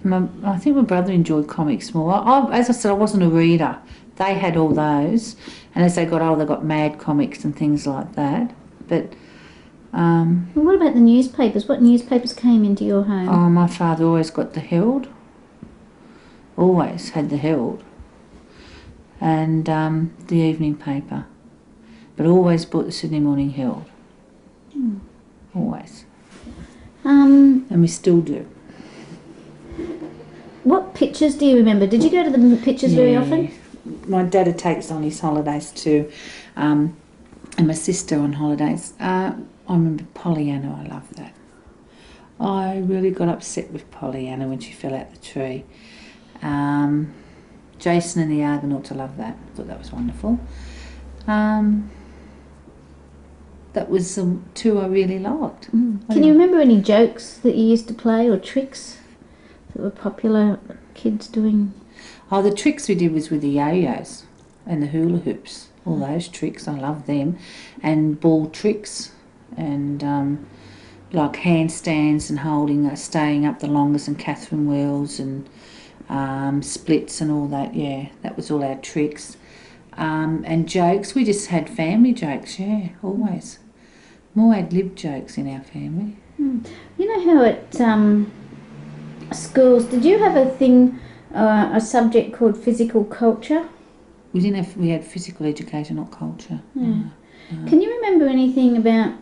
I think my brother enjoyed comics more. As I said, I wasn't a reader. They had all those, and as they got older, they got Mad comics and things like that. But Well, what about the newspapers? What newspapers came into your home? oh, my father always got the Herald. Always had the Herald, and the evening paper, but always bought the Sydney Morning Herald. Always, and we still do. What pictures do you remember? Did you go to the pictures very often? My dad would take us on his holidays too, and my sister on holidays. I remember Pollyanna, I loved that. I really got upset with Pollyanna when she fell out the tree. Jason and the Argonauts, I loved that. I thought that was wonderful. That was two I really liked. Can you remember any jokes that you used to play or tricks that were popular kids doing? Oh, the tricks we did was with the yo-yos and the hula hoops. All those tricks, I love them. And ball tricks and like handstands and holding, staying up the longest and Catherine wheels and splits and all that. Yeah, that was all our tricks. And jokes, we just had family jokes, yeah, always. More ad-lib jokes in our family. You know how at schools, did you have a thing, a subject called physical culture? We didn't have, we had physical education, not culture. Yeah. Can you remember anything about,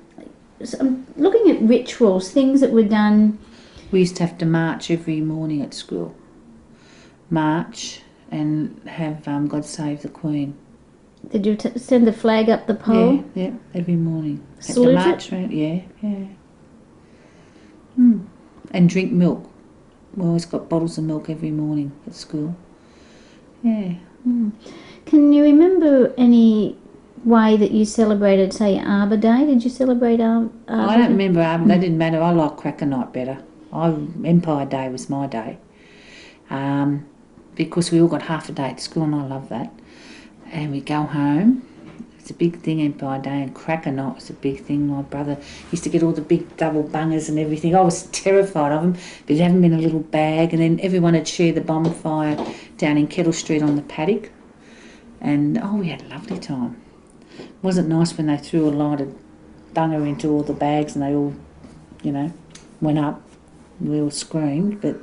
I'm looking at rituals, things that were done? We used to have to march every morning at school. March and have God Save the Queen. Did you send the flag up the pole? Yeah, every morning. Salute had to march around, yeah. And drink milk. We always got bottles of milk every morning at school. Yeah. Can you remember any way that you celebrated, say, Arbor Day? Did you celebrate Arbor Day? I don't remember Arbor Day, didn't matter. I like Cracker Night better. Empire Day was my day. Because we all got half a day at school and I love that. And we go home. It's a big thing, Empire Day, and Cracker Night was a big thing. My brother used to get all the big double bungers and everything. I was terrified of them, but he'd have them in a little bag, and then everyone would share the bonfire down in Kettle Street on the paddock. And, we had a lovely time. Wasn't nice when they threw a lighted bunger into all the bags and they all, went up. We all screamed, but,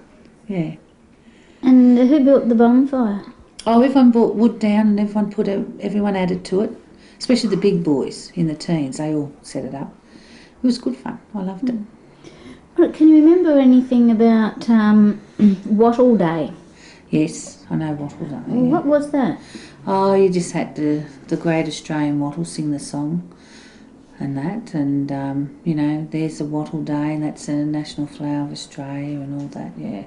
yeah. And who built the bonfire? Everyone brought wood down and everyone added to it. Especially the big boys in the teens, they all set it up. It was good fun. I loved it. Can you remember anything about Wattle Day? Yes, I know Wattle Day. Yeah. What was that? You just had the Great Australian Wattle sing the song and that. And, there's the Wattle Day and that's the national flower of Australia and all that, yeah.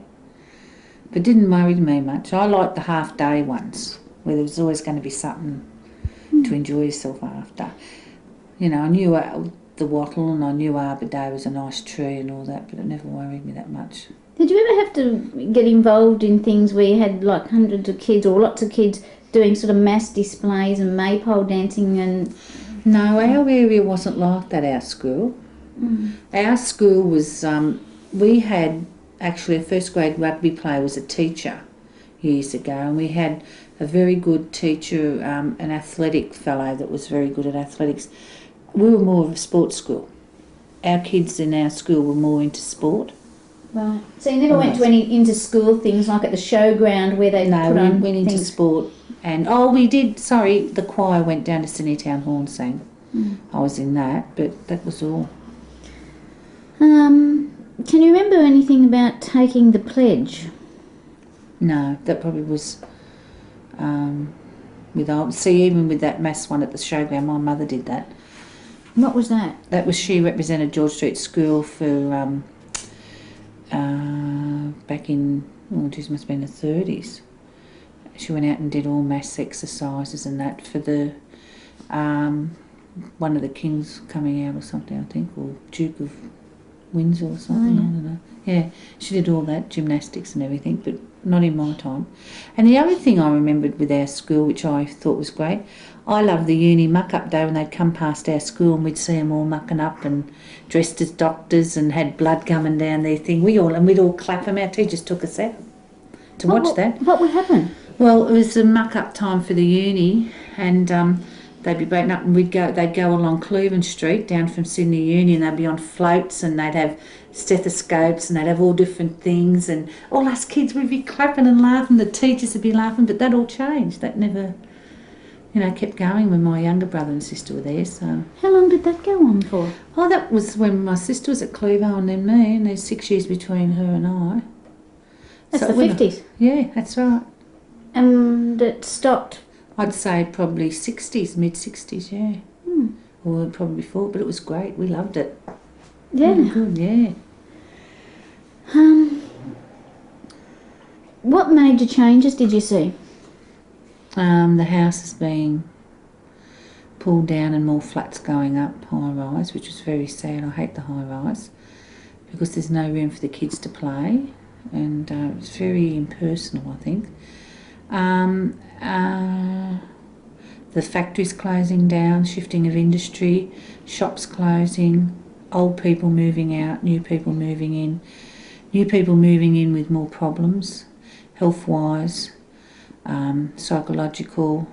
But it didn't worry me much. I liked the half-day ones where there was always going to be something to enjoy yourself after. I knew the wattle and I knew Arbor Day was a nice tree and all that, but it never worried me that much. Did you ever have to get involved in things where you had like hundreds of kids or lots of kids doing sort of mass displays and maypole dancing and... No, our area wasn't like that, our school. Our school was, we had actually a first grade rugby player was a teacher years ago, and we had a very good teacher, an athletic fellow that was very good at athletics. We were more of a sports school. Our kids in our school were more into sport. Right. So you never went to any inter-school things like at the showground where they put on we went into sport. And, we did, the choir went down to Sydney Town Hall and sang. I was in that, but that was all. Can you remember anything about taking the pledge? No, that probably was even with that mass one at the showground, my mother did that. What was that? That was, she represented George Street School for back in, must have been the 30s. She went out and did all mass exercises and that for the one of the kings coming out or something, I think, or Duke of Windsor or something, I don't know. Yeah, she did all that, gymnastics and everything, but not in my time. And the other thing I remembered with our school, which I thought was great, I loved the uni muck-up day when they'd come past our school and we'd see them all mucking up and dressed as doctors and had blood coming down their thing. We'd all clap them. Our teachers took us out to watch that. What would happen? Well, it was a muck-up time for the uni, and they'd be breaking up and they'd go along Cleveland Street down from Sydney Uni, and they'd be on floats and they'd have stethoscopes and they'd have all different things, and all us kids would be clapping and laughing, the teachers would be laughing, but that all changed. That never, kept going when my younger brother and sister were there. So how long did that go on for? Oh, that was when my sister was at Clevo and then me, and there's 6 years between her and I. That's the 50s? Yeah, that's right. And it stopped? I'd say probably 60s, mid-60s, yeah. Or probably before, but it was great. We loved it. Yeah. Really good, yeah. What major changes did you see? The houses being pulled down and more flats going up, high-rise, which was very sad. I hate the high-rise because there's no room for the kids to play, and it's very impersonal, I think. The factories closing down, shifting of industry, shops closing, old people moving out, new people moving in with more problems, health-wise, psychological,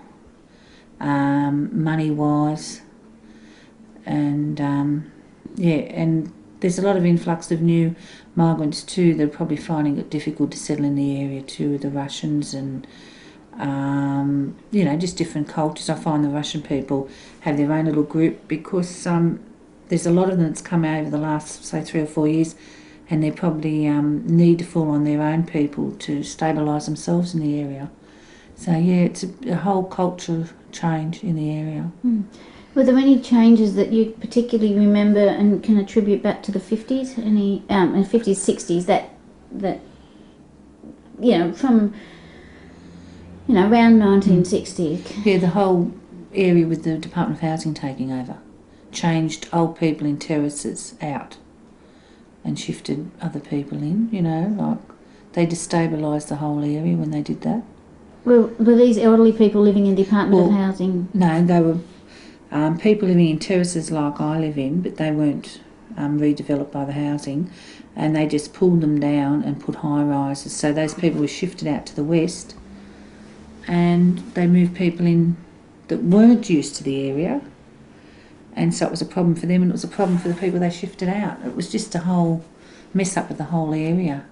money-wise, and and there's a lot of influx of new migrants too. They're probably finding it difficult to settle in the area too, the Russians and just different cultures. I find the Russian people have their own little group because there's a lot of them that's come out over the last, say, 3 or 4 years, and they probably need to fall on their own people to stabilise themselves in the area. So, yeah, it's a whole cultural change in the area. Were there any changes that you particularly remember and can attribute back to the 50s? Any 50s, 60s that from around 1960? Yeah, the whole area with the Department of Housing taking over changed old people in terraces out and shifted other people in. Like they destabilised the whole area when they did that. Were these elderly people living in Department of Housing? No, they were people living in terraces like I live in, but they weren't redeveloped by the housing, and they just pulled them down and put high rises. So those people were shifted out to the west, and they moved people in that weren't used to the area, and so it was a problem for them, and it was a problem for the people they shifted out. It was just a whole mess up of the whole area.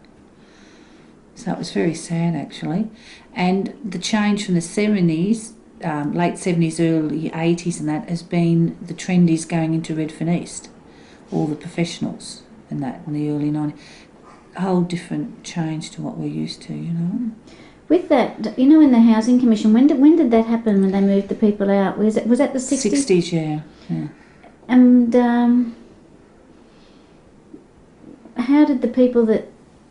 So it was very sad, actually. And the change from the 70s, late 70s, early 80s and that, has been the trend is going into Redfern East, all the professionals and that in the early 90s. A whole different change to what we're used to, With that, in the Housing Commission, when did that happen when they moved the people out? Was that the 60s? 60s, yeah. And how did the people that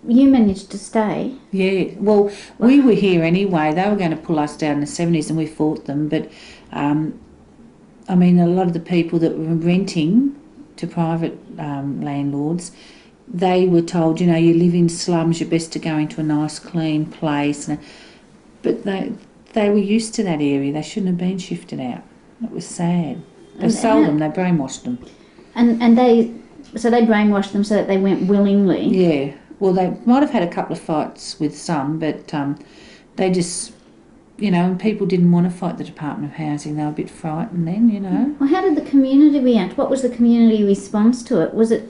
you managed to stay? Yeah, well, we were here anyway. They were going to pull us down in the 70s and we fought them. But, a lot of the people that were renting to private landlords, they were told, you live in slums, you're best to go into a nice, clean place. But they were used to that area. They shouldn't have been shifted out. It was sad. They sold them, they brainwashed them. And they brainwashed them so that they went willingly? Yeah. Well, they might have had a couple of fights with some, but they just, and people didn't want to fight the Department of Housing. They were a bit frightened then, Well, how did the community react? What was the community response to it? Was it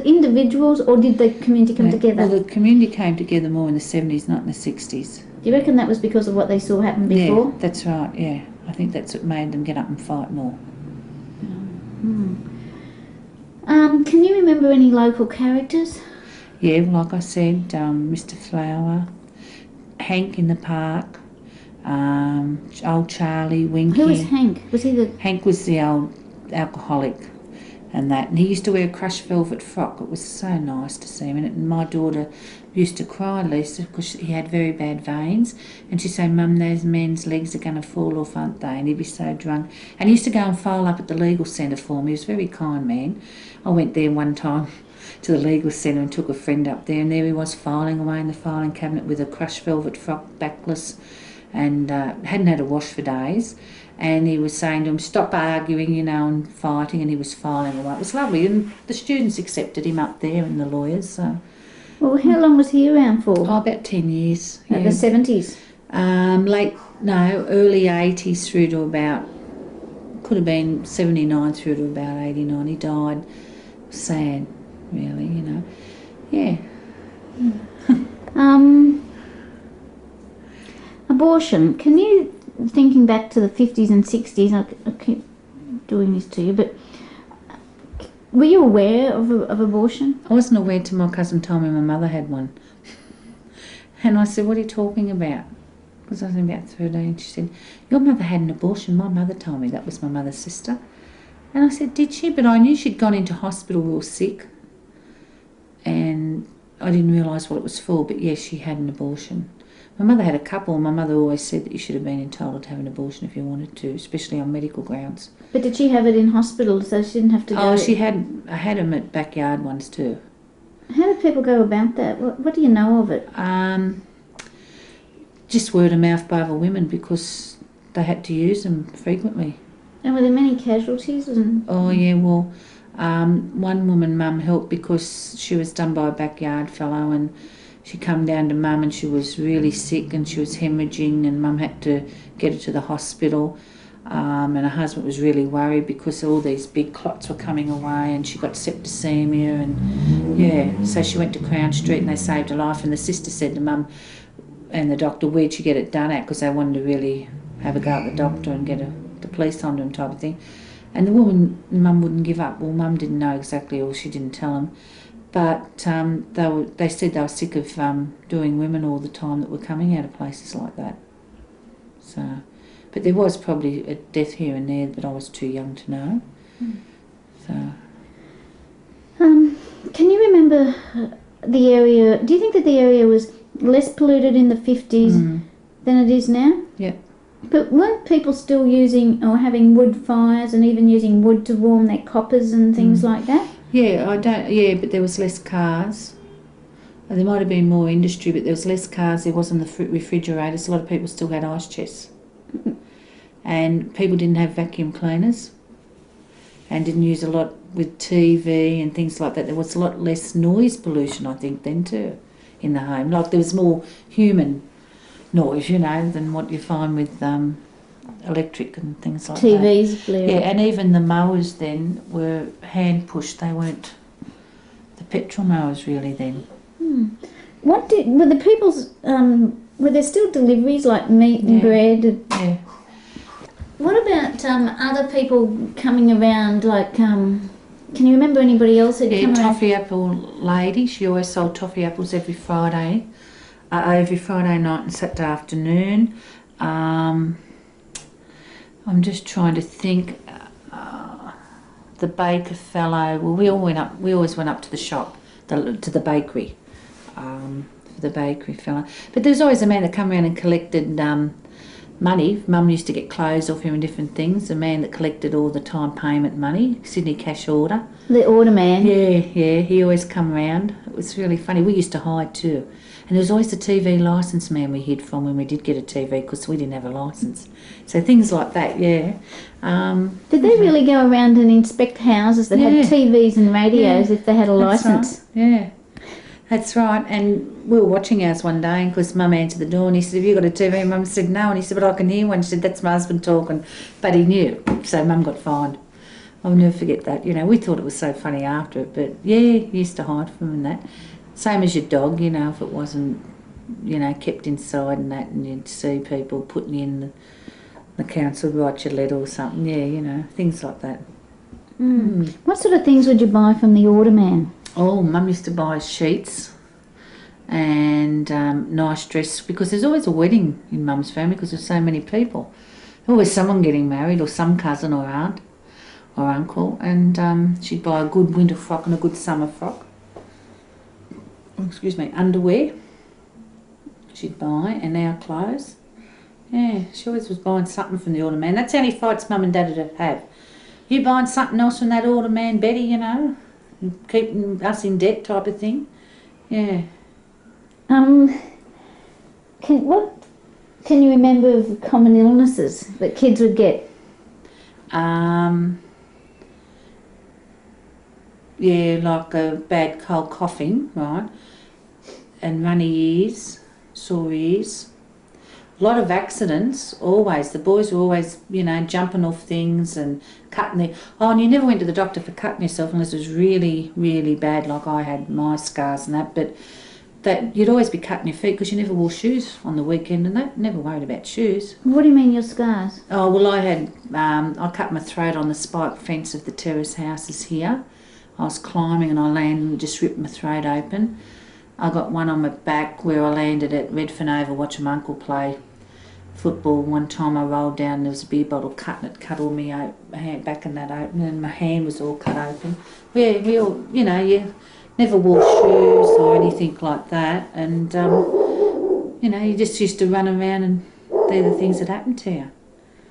individuals or did the community come together? Well, the community came together more in the 70s, not in the 60s. Do you reckon that was because of what they saw happen before? Yeah, that's right, yeah. I think that's what made them get up and fight more. Can you remember any local characters? Yeah, like I said, Mr. Flower, Hank in the park, old Charlie, Winky. Who was Hank? Was he the... Hank was the old alcoholic and that. And he used to wear a crushed velvet frock. It was so nice to see him in it. And my daughter used to cry, Lisa, because he had very bad veins. And she'd say, Mum, those men's legs are going to fall off, aren't they? And he'd be so drunk. And he used to go and file up at the legal centre for me. He was a very kind man. I went there one time to the legal centre and took a friend up there, and there he was filing away in the filing cabinet with a crushed velvet frock, backless, and hadn't had a wash for days. And he was saying to him, stop arguing, and fighting, and he was filing away. It was lovely, and the students accepted him up there and the lawyers. So. Well, how long was he around for? Oh, about 10 years. At the 70s? Early 80s through to about, could have been 79 through to about 89. He died. Sad, really, Yeah. Abortion. Can you, thinking back to the 50s and 60s, I keep doing this to you, but were you aware of abortion? I wasn't aware till my cousin told me my mother had one. And I said, what are you talking about? Because I was about 13. She said, your mother had an abortion. My mother told me. That was my mother's sister. And I said, did she? But I knew she'd gone into hospital real sick. And I didn't realise what it was for. But yes, she had an abortion. My mother had a couple. My mother always said that you should have been entitled to have an abortion if you wanted to, especially on medical grounds. But did she have it in hospital so she didn't have to go? Oh, I had them at backyard ones too. How do people go about that? What do you know of it? just word of mouth by other women because they had to use them frequently. And were there many casualties? Oh yeah, well, one woman mum helped because she was done by a backyard fellow, and she come down to mum and she was really sick and she was hemorrhaging, and mum had to get her to the hospital. And her husband was really worried because all these big clots were coming away, and she got septicemia, and so she went to Crown Street and they saved her life. And the sister said to mum and the doctor, where'd she get it done at? Because they wanted to really have a go at the doctor and get the police onto him type of thing. And the woman, mum wouldn't give up. Well, mum didn't know exactly, or she didn't tell them. But they said they were sick of doing women all the time that were coming out of places like that. So, but there was probably a death here and there, but I was too young to know. So. Can you remember the area? Do you think that the area was less polluted in the 50s than it is now? Yeah. But weren't people still using or having wood fires and even using wood to warm their coppers and things like that? Yeah, but there was less cars. There might have been more industry, but there was less cars. There wasn't the refrigerators. A lot of people still had ice chests. And people didn't have vacuum cleaners and didn't use a lot with TV and things like that. There was a lot less noise pollution, I think, then too, in the home. Like there was more human noise, than what you find with electric and things like TVs, that. blaring. Yeah, and even the mowers then were hand pushed. They weren't the petrol mowers really then. Were the people's were there still deliveries like meat and bread? Yeah. What about other people coming around? Like, can you remember anybody else who'd come around? Toffee apple lady. She always sold toffee apples every Friday night and Saturday afternoon. I'm just trying to think. The baker fellow. Well, we always went up to the shop, to the bakery, for the bakery fellow. But there's always a man that come around and collected money. Mum used to get clothes off him and different things. A man that collected all the time payment money, Sydney cash order. The order man. Yeah. He always come round. It was really funny. We used to hide too. And there was always the TV licence man we hid from when we did get a TV because we didn't have a licence. So things like that, yeah. Did they really go around and inspect houses that had TVs and radios if they had a licence? Right. Yeah, that's right. And we were watching ours one day and because Mum answered the door and he said, have you got a TV? And Mum said, no. And he said, but I can hear one. She said, that's my husband talking. But he knew. So Mum got fined. I'll never forget that. We thought it was so funny after it. But, yeah, you used to hide from him and that. Same as your dog, if it wasn't, kept inside and that, and you'd see people putting in the council would write your letter or something, things like that. What sort of things would you buy from the order man? Oh, Mum used to buy sheets and nice dress because there's always a wedding in Mum's family because there's so many people. Always someone getting married or some cousin or aunt or uncle, and she'd buy a good winter frock and a good summer frock. Underwear she'd buy, and our clothes. Yeah, she always was buying something from the order man. That's the only fights Mum and Dad would have. You buying something else from that order man, Betty, and keeping us in debt type of thing. Yeah. Can you remember of common illnesses that kids would get? Yeah, like a bad cold coughing, right? And runny ears, sore ears. A lot of accidents, always. The boys were always, jumping off things and cutting their... Oh, and you never went to the doctor for cutting yourself unless it was really, really bad, like I had my scars and that. But that you'd always be cutting your feet because you never wore shoes on the weekend and that. Never worried about shoes. What do you mean your scars? Oh, well, I had... I cut my throat on the spike fence of the terrace houses here. I was climbing and I landed and just ripped my throat open. I got one on my back where I landed at Redfern Oval watching my uncle play football. One time I rolled down and there was a beer bottle cut and it cut all my back and that open and my hand was all cut open. We all, you never wore shoes or anything like that, and, you just used to run around and they're the things that happened to you.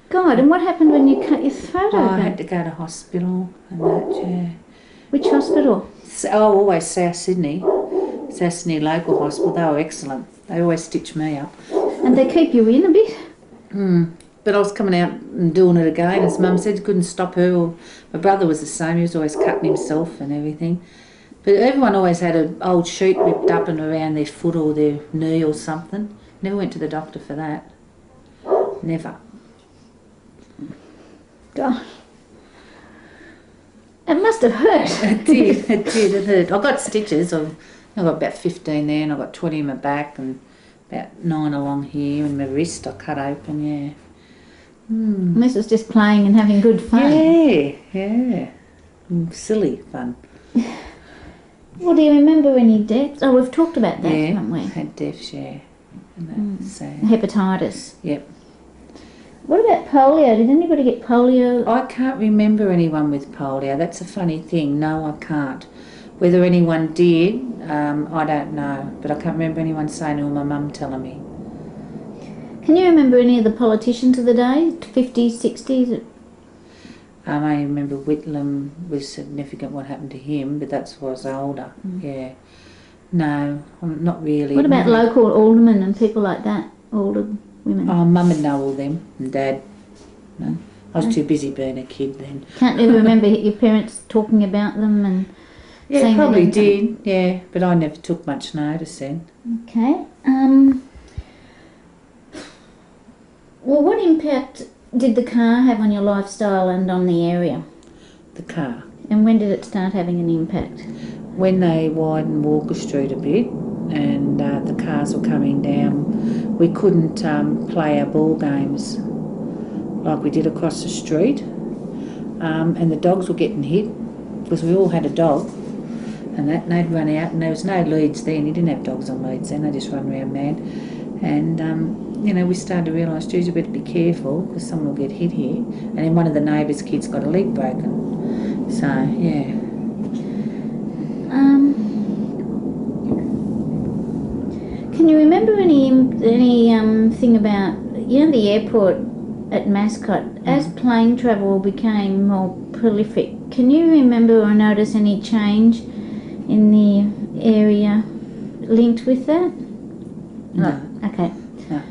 God, and what happened when you cut your throat open? I had to go to hospital and that, yeah. Which hospital? Always South Sydney local hospital. They were excellent. They always stitched me up. And they keep you in a bit? But I was coming out and doing it again, as Mum said, couldn't stop her. Or my brother was the same, he was always cutting himself and everything. But everyone always had an old sheet ripped up and around their foot or their knee or something. Never went to the doctor for that. Never. God. It must have hurt. It did, it hurt. I got stitches. I got about 15 there, and I got 20 in my back and about 9 along here, and my wrist I cut open, yeah. And this was just playing and having good fun. Yeah. Silly fun. Well, do you remember any deaths? Oh, we've talked about that, Yeah, haven't we? had deaths, yeah. And that's sad. Hepatitis. Yep. What about polio? Did anybody get polio? I can't remember anyone with polio. That's a funny thing. No, I can't. Whether anyone did, I don't know. But I can't remember anyone saying it or my mum telling me. Can you remember any of the politicians of the day? 50s, 60s? I remember Whitlam was significant what happened to him, but that's why I was older. Yeah. No, not really. What about local aldermen and people like that? Older women? Oh, Mum would know all them, and Dad. No, I was too busy being a kid then. Can't you remember your parents talking about them and Yeah, saying probably that? did, yeah, but I never took much notice then. Okay. Well, what impact did the car have on your lifestyle and on the area? The car. And when did it start having an impact? When they widened Walker Street a bit and the cars were coming down, we couldn't play our ball games like we did across the street. And the dogs were getting hit because we all had a dog, and they'd run out, and there was no leads then. You didn't have dogs on leads then, they just run around mad. And we started to realise, geez, you better be careful because someone will get hit here. And then one of the neighbours' kids got a leg broken. So, yeah. Can you remember any thing about, the airport at Mascot? As plane travel became more prolific, can you remember or notice any change in the area linked with that? No. Okay. No.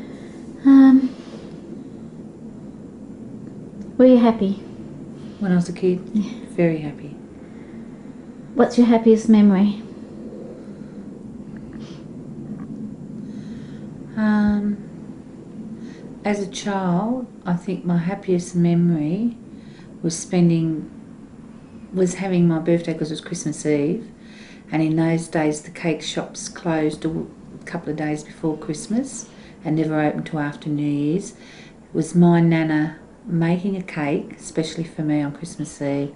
Were you happy? When I was a kid, very happy. What's your happiest memory? As a child, I think my happiest memory was having my birthday because it was Christmas Eve, and in those days the cake shops closed a couple of days before Christmas and never opened till after New Year's. It was my nana making a cake, especially for me on Christmas Eve,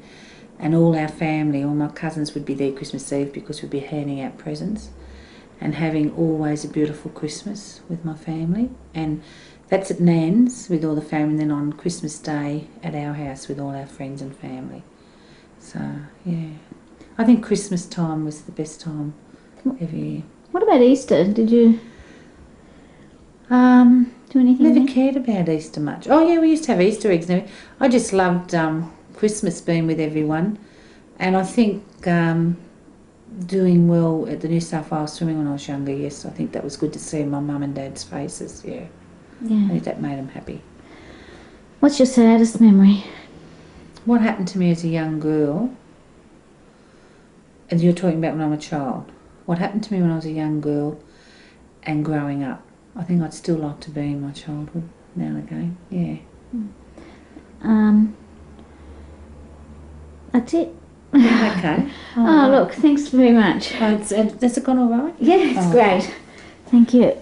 and all our family, all my cousins would be there Christmas Eve because we'd be handing out presents, and having always a beautiful Christmas with my family. And that's at Nan's with all the family, and then on Christmas Day at our house with all our friends and family. So, yeah. I think Christmas time was the best time every year. What about Easter? Did you do anything? Never cared about Easter much. Oh, yeah, we used to have Easter eggs and everything. I just loved Christmas, being with everyone. And I think doing well at the New South Wales swimming when I was younger, yes, I think that was good to see my mum and dad's faces, yeah. I think that made them happy. What's your saddest memory? What happened to me as a young girl, and you're talking about when I'm a child, what happened to me when I was a young girl and growing up. I think I'd still like to be in my childhood now and again, yeah. That's it. Okay. Oh, look, thanks very much. Has it gone all right? Yeah, it's great. Thank you.